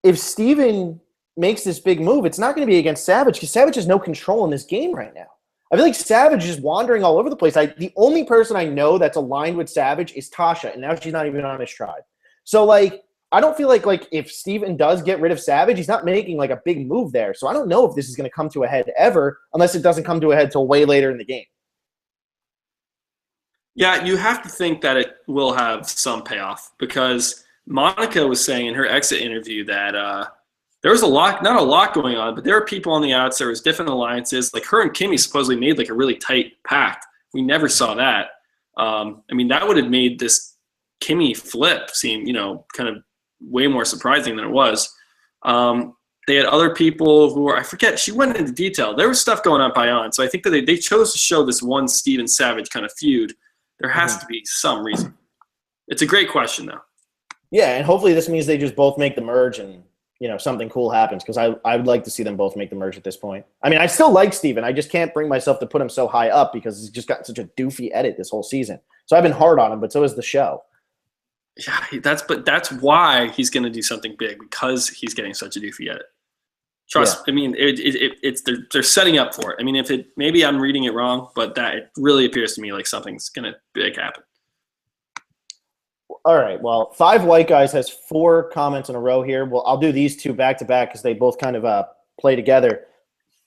if Steven makes this big move, it's not going to be against Savage because Savage has no control in this game right now. I feel like Savage is wandering all over the place. The only person I know that's aligned with Savage is Tasha, and now she's not even on his tribe. So, like, I don't feel like if Steven does get rid of Savage, he's not making, like, a big move there. So I don't know if this is going to come to a head ever unless it doesn't come to a head till way later in the game. Yeah, you have to think that it will have some payoff because Monica was saying in her exit interview that there was not a lot going on, but there were people on the outs. There was different alliances. Like her and Kimmy supposedly made like a really tight pact. We never saw that. I mean, that would have made this Kimmy flip seem, kind of way more surprising than it was. They had other people who were, I forget, she went into detail. There was stuff going on by on. So I think that they chose to show this one Steven Savage kind of feud. There has to be some reason. It's a great question, though. Yeah, and hopefully this means they just both make the merge and, something cool happens because I would like to see them both make the merge at this point. I mean, I still like Steven. I just can't bring myself to put him so high up because he's just gotten such a doofy edit this whole season. So I've been hard on him, but so is the show. Yeah, that's why he's going to do something big because he's getting such a doofy edit. Trust. Yeah. I mean, they're setting up for it. I mean, maybe I'm reading it wrong, but it really appears to me like something's going to big happen. All right. Well, Five White Guys has 4 comments in a row here. Well, I'll do these 2 back to back because they both kind of play together.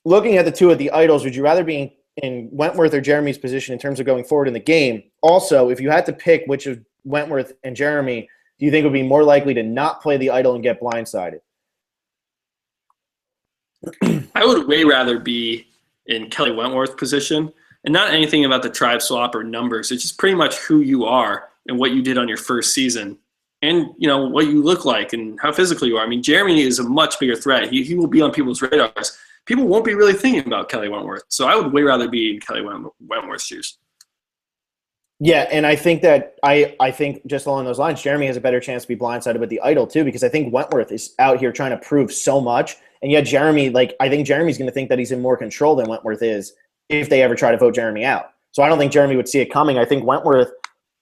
Looking at the 2 of the idols, would you rather be in Wentworth or Jeremy's position in terms of going forward in the game? Also, if you had to pick which of Wentworth and Jeremy, do you think would be more likely to not play the idol and get blindsided? I would way rather be in Kelly Wentworth's position and not anything about the tribe swap or numbers. It's just pretty much who you are and what you did on your first season and, what you look like and how physical you are. I mean, Jeremy is a much bigger threat. He will be on people's radars. People won't be really thinking about Kelly Wentworth. So I would way rather be in Kelly Wentworth's shoes. Yeah, and I think that I think just along those lines, Jeremy has a better chance to be blindsided with the idol too because I think Wentworth is out here trying to prove so much. And yet Jeremy, I think Jeremy's going to think that he's in more control than Wentworth is if they ever try to vote Jeremy out. So I don't think Jeremy would see it coming. I think Wentworth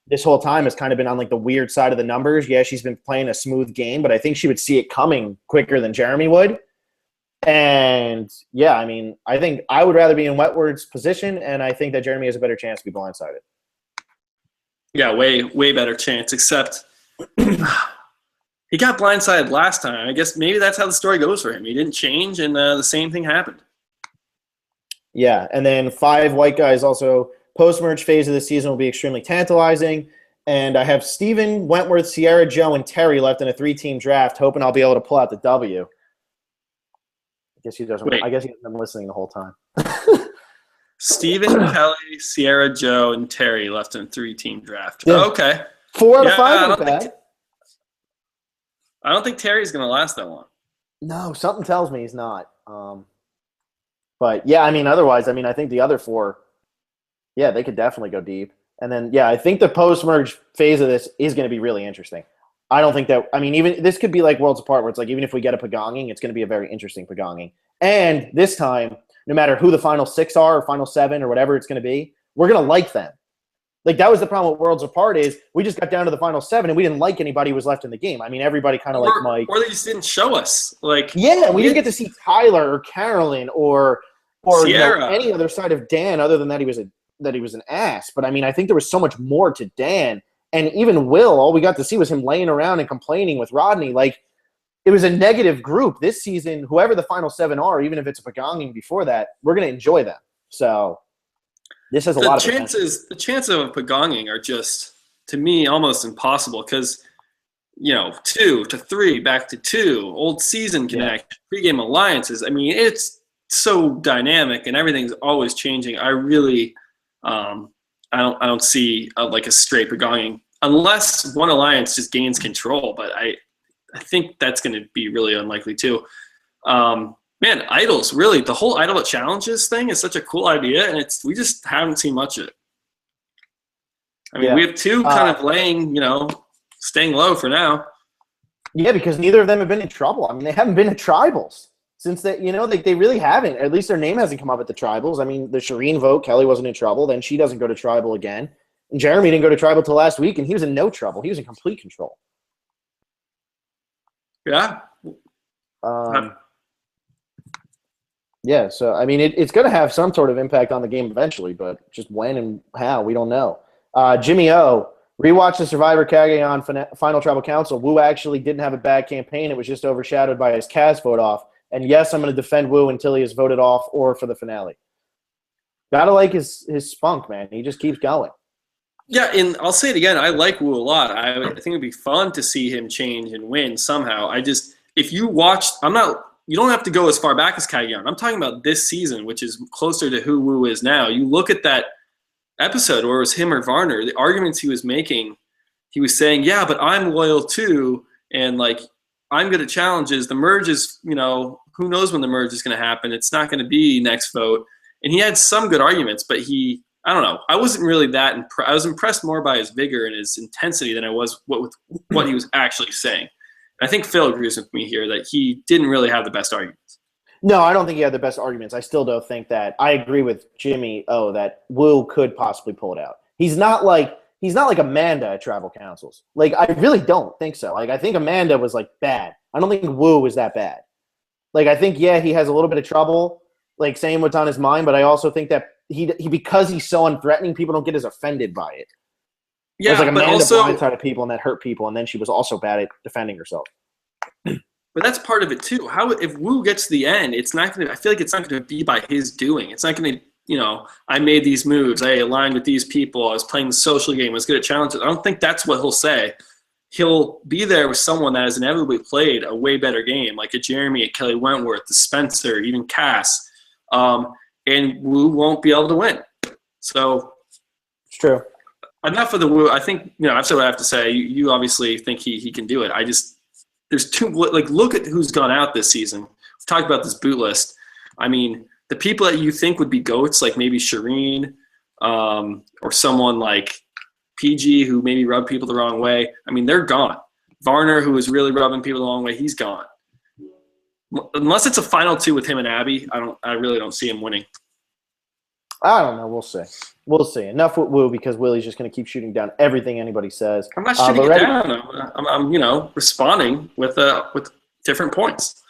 this whole time has kind of been on the weird side of the numbers. Yeah, she's been playing a smooth game, but I think she would see it coming quicker than Jeremy would. And yeah, I mean, I think I would rather be in Wentworth's position, and I think that Jeremy has a better chance to be blindsided. Yeah, way better chance, except he got blindsided last time. I guess maybe that's how the story goes for him. He didn't change, and the same thing happened. Yeah, and then Five White Guys also post-merge phase of the season will be extremely tantalizing. And I have Steven, Wentworth, Sierra, Joe, and Terry left in a 3-team draft, hoping I'll be able to pull out the W. I guess he doesn't. Wait. I guess he's been listening the whole time. Steven, Kelly, Sierra, Joe, and Terry left in a 3-team draft. Yeah. Oh, okay. 4 out of 5. I don't think Terry's going to last that long. No, something tells me he's not. But, yeah, I mean, otherwise, I think the other 4, yeah, they could definitely go deep. And then, yeah, I think the post-merge phase of this is going to be really interesting. I don't think that – even this could be like Worlds Apart where it's even if we get a Pagonging, it's going to be a very interesting Pagonging. And this time, no matter who the final 6 are or final 7 or whatever it's going to be, we're going to like them. That was the problem with Worlds Apart is we just got down to the final 7 and we didn't like anybody who was left in the game. Everybody kind of like Mike. Or they just didn't show us. Yeah, we didn't get to see Tyler or Carolyn or Sierra. Any other side of Dan other than that he was an ass. But, I think there was so much more to Dan. And even Will, all we got to see was him laying around and complaining with Rodney. It was a negative group this season. Whoever the final 7 are, even if it's a Pagonging before that, we're going to enjoy them. So this has a lot of chances. The chances of a Pagonging are just, to me, almost impossible because, 2 to 3, back to 2, old season connect, pregame alliances. It's so dynamic and everything's always changing. I really I don't see a straight Pagonging unless one alliance just gains control. But I think that's going to be really unlikely too. Man, idols, really, the whole idol challenges thing is such a cool idea, and we just haven't seen much of it. I mean, we have two kind of staying low for now. Yeah, because neither of them have been in trouble. I mean, they haven't been at tribals since they really haven't. At least their name hasn't come up at the tribals. I mean, the Shireen vote, Kelly wasn't in trouble. Then she doesn't go to tribal again. And Jeremy didn't go to tribal till last week, and he was in no trouble. He was in complete control. Yeah. Yeah, so, I mean, it's going to have some sort of impact on the game eventually, but just when and how, we don't know. Jimmy O, rewatch the Survivor Kagayan Final Tribal Council. Wu actually didn't have a bad campaign. It was just overshadowed by his Kaz vote off. And yes, I'm going to defend Wu until he is voted off or for the finale. Gotta like his spunk, man. He just keeps going. Yeah, and I'll say it again. I like Wu a lot. I think it'd be fun to see him change and win somehow. If you watched, you don't have to go as far back as Kagayan. I'm talking about this season, which is closer to who Wu is now. You look at that episode where it was him or Varner, the arguments he was making, he was saying, yeah, but I'm loyal too, and like I'm good at challenges. The merge is, who knows when the merge is going to happen. It's not going to be next vote. And he had some good arguments, but I don't know. I wasn't really that impressed. I was impressed more by his vigor and his intensity than I was with what he was actually saying. And I think Phil agrees with me here that he didn't really have the best arguments. No, I don't think he had the best arguments. I still don't think that. I agree with Jimmy that Wu could possibly pull it out. He's not like Amanda at tribal councils. Like, I really don't think so. Like, I think Amanda was like bad. I don't think Wu was that bad. Like, I think, yeah, he has a little bit of trouble, like saying what's on his mind, but I also think that he because he's so unthreatening, people don't get as offended by it. Yeah, like Amanda blindsided people and that hurt people, and then she was also bad at defending herself. But that's part of it too. How if Wu gets to the end, it's not going to. I feel like it's not going to be by his doing. It's not going to. I made these moves. I aligned with these people. I was playing the social game. I was good at challenges. I don't think that's what he'll say. He'll be there with someone that has inevitably played a way better game, like a Jeremy, a Kelly Wentworth, a Spencer, even Cass. And Wu won't be able to win. So it's true. Enough of the Wu. I think I've said what I have to say. You obviously think he can do it. There's too look at who's gone out this season. We've talked about this boot list. I mean, the people that you think would be goats, like maybe Shireen, or someone like PG who maybe rubbed people the wrong way. I mean, they're gone. Varner, who was really rubbing people the wrong way, he's gone. Unless it's a final two with him and Abby, I really don't see him winning. I don't know. We'll see. We'll see. Enough with Wu because Willie's just going to keep shooting down everything anybody says. I'm not shooting it down. I'm responding with different points.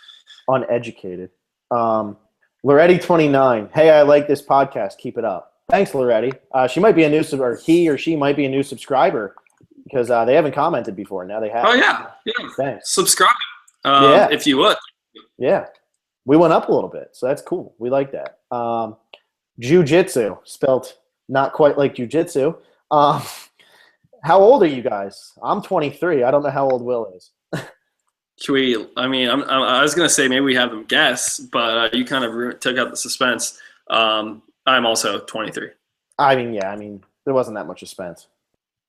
Uneducated. Loretti 29. Hey, I like this podcast. Keep it up. Thanks, Loretti. She might be a new he or she might be a new subscriber because they haven't commented before. Now they have. Oh yeah. Thanks. Subscribe. If you would. Yeah, we went up a little bit, so that's cool. We like that. Jiu-jitsu, spelled not quite like jiu-jitsu. How old are you guys? I'm 23. I don't know how old Will is. I was going to say maybe we have them guess, but you kind of took out the suspense. I'm also 23. I mean, there wasn't that much suspense.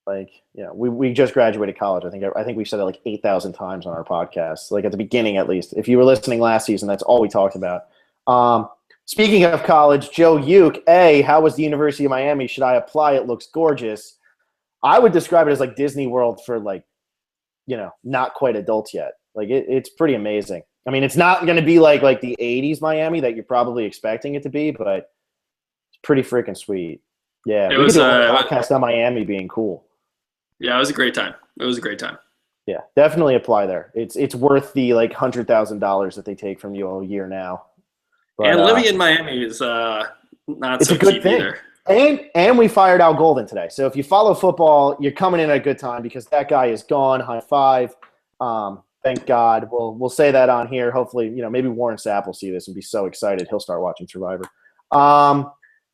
We just graduated college. I think we said it like 8,000 times on our podcast, like at the beginning at least. If you were listening last season, that's all we talked about. Speaking of college, Joe Uke, how was the University of Miami? Should I apply? It looks gorgeous. I would describe it as like Disney World for not quite adults yet. Like it's pretty amazing. I mean, it's not going to be like the 80s Miami that you're probably expecting it to be, but it's pretty freaking sweet. Yeah, we could do a podcast on Miami being cool. Yeah, it was a great time. Yeah, definitely apply there. It's worth the $100,000 that they take from you a year now. But, and living in Miami is not it's so a good cheap thing. either. And we fired Al Golden today. So if you follow football, you're coming in at a good time because that guy is gone. High five. Thank God. We'll say that on here. Hopefully, maybe Warren Sapp will see this and be so excited he'll start watching Survivor.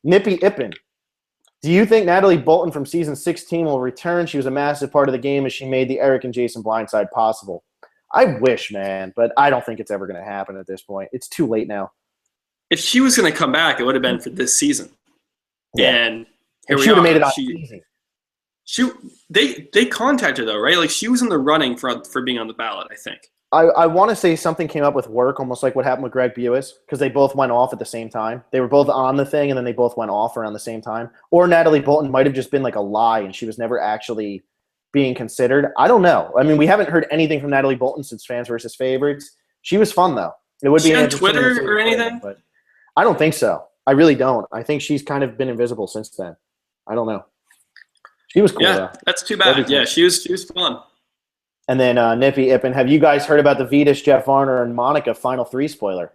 Nippy Ippen. Do you think Natalie Bolton from season 16 will return? She was a massive part of the game as she made the Eric and Jason blindside possible. I wish, man, but I don't think it's ever going to happen at this point. It's too late now. If she was going to come back, it would have been for this season. Yeah. And here we would are. have made it on easy. They contacted her though, right? Like she was in the running for being on the ballot, I think. I want to say something came up with work, almost like what happened with Greg Buis, because they both went off at the same time. They were both on the thing, and then they both went off around the same time. Or Natalie Bolton might have just been like a lie, and she was never actually being considered. I don't know. I mean, we haven't heard anything from Natalie Bolton since Fans versus Favorites. She was fun, though. It would be on Twitter or anything? But I don't think so. I really don't. I think she's kind of been invisible since then. I don't know. She was cool, though. That's too bad. Cool. Yeah, she was fun. And then Nippy Ippen, have you guys heard about the Vitas, Jeff Varner, and Monica Final 3 spoiler?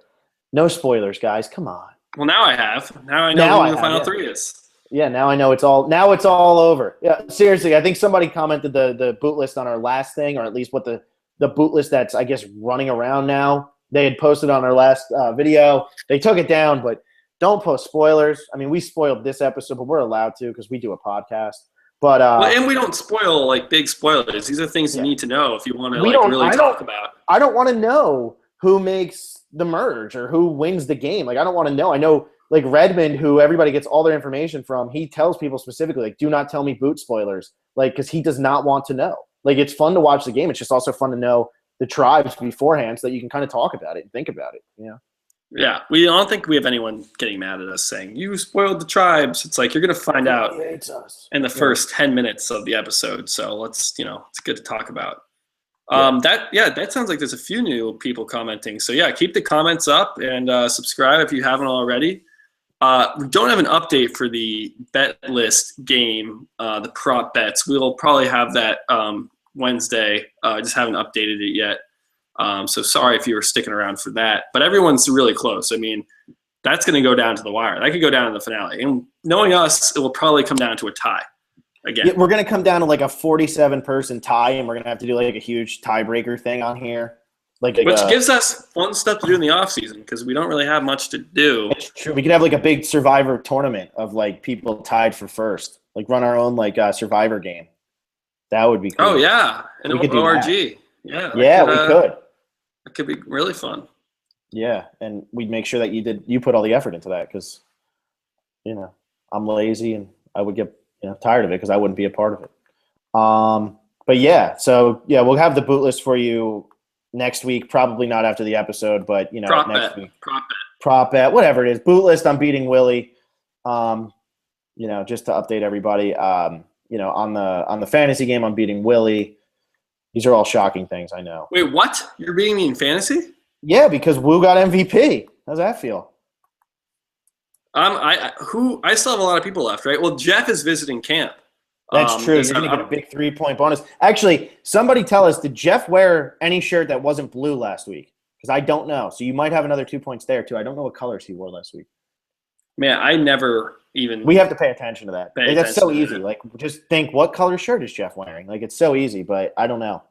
No spoilers, guys. Come on. Well, now I have. Now I know who the Final 3 is. Yeah, now I know it's all over. Yeah, seriously, I think somebody commented the boot list on our last thing, or at least what the boot list that's, I guess, running around now. They had posted on our last video. They took it down, but don't post spoilers. I mean, we spoiled this episode, but we're allowed to because we do a podcast. But and we don't spoil like big spoilers. These are things you need to know if you want to really talk about. I don't want to know who makes the merge or who wins the game. Like, I don't want to know. I know, like, Redmond, who everybody gets all their information from, he tells people specifically, like, do not tell me boot spoilers, like, because he does not want to know. Like, it's fun to watch the game. It's just also fun to know the tribes beforehand so that you can kind of talk about it and think about it, you know? Yeah, I don't think we have anyone getting mad at us saying, you spoiled the tribes. It's like you're going to find out in the first 10 minutes of the episode. So let's, it's good to talk about. That sounds like there's a few new people commenting. So, yeah, keep the comments up and subscribe if you haven't already. We don't have an update for the bet list game, the prop bets. We'll probably have that Wednesday. I just haven't updated it yet. So sorry if you were sticking around for that. But everyone's really close. I mean, that's going to go down to the wire. That could go down to the finale. And knowing us, it will probably come down to a tie again. Yeah, we're going to come down to like a 47-person tie, and we're going to have to do like a huge tiebreaker thing on here. Which gives us fun stuff to do in the offseason because we don't really have much to do. It's true. We could have like a big Survivor tournament of like people tied for first. Like run our own like Survivor game. That would be cool. Oh, yeah. An ORG. Yeah, we could. It could be really fun. Yeah, and we'd make sure that you put all the effort into that because, I'm lazy and I would get tired of it because I wouldn't be a part of it. But yeah, so yeah, we'll have the boot list for you next week. Probably not after the episode, but next week. Prop bet, whatever it is. Boot list. I'm beating Willie. Just to update everybody. On the fantasy game, I'm beating Willie. These are all shocking things, I know. Wait, what? You're beating me in fantasy? Yeah, because Woo got MVP. How's that feel? I still have a lot of people left, right? Well, Jeff is visiting camp. That's true. You're going to get a big 3-point bonus. Actually, somebody tell us, did Jeff wear any shirt that wasn't blue last week? Because I don't know. So you might have another 2 points there, too. I don't know what colors he wore last week. Man, I never even – we have to pay attention to that. That's so easy. Like, just think, what color shirt is Jeff wearing? Like, it's so easy, but I don't know.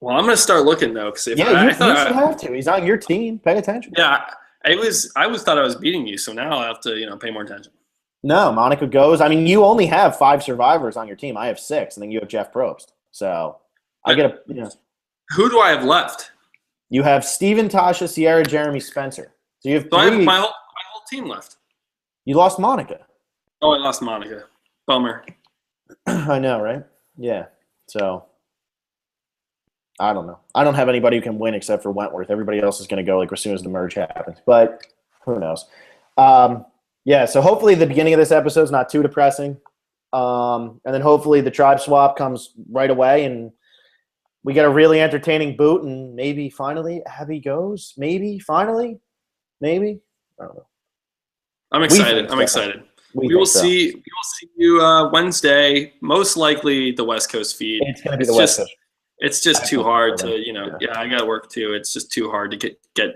Well, I'm going to start looking, though. Cause you have to. He's on your team. Pay attention. Yeah, I thought I was beating you, so now I'll have to, pay more attention. No, Monica goes. I mean, you only have 5 survivors on your team. I have 6, and then you have Jeff Probst. So I get a Who do I have left? You have Steven, Tasha, Sierra, Jeremy, Spencer. So you have 3. I have my whole team left. You lost Monica. Oh, I lost Monica. Bummer. I know, right? Yeah. So I don't know. I don't have anybody who can win except for Wentworth. Everybody else is going to go like as soon as the merge happens. But who knows? Yeah, so hopefully the beginning of this episode is not too depressing. And then hopefully the tribe swap comes right away and we get a really entertaining boot and maybe finally Abby goes. Maybe, finally. Maybe. I don't know. I'm excited. We will see you Wednesday, most likely the West Coast feed. It's going to be the West Coast. It's just too hard to, I got to work too. It's just too hard to get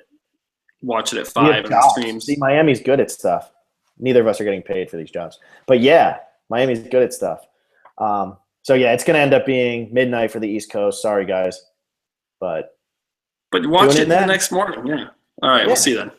watch it at 5 on the streams. See, Miami's good at stuff. Neither of us are getting paid for these jobs. But yeah, Miami's good at stuff. So yeah, it's going to end up being midnight for the East Coast. Sorry, guys. But watch it the next morning. Yeah. All right, we'll see you then.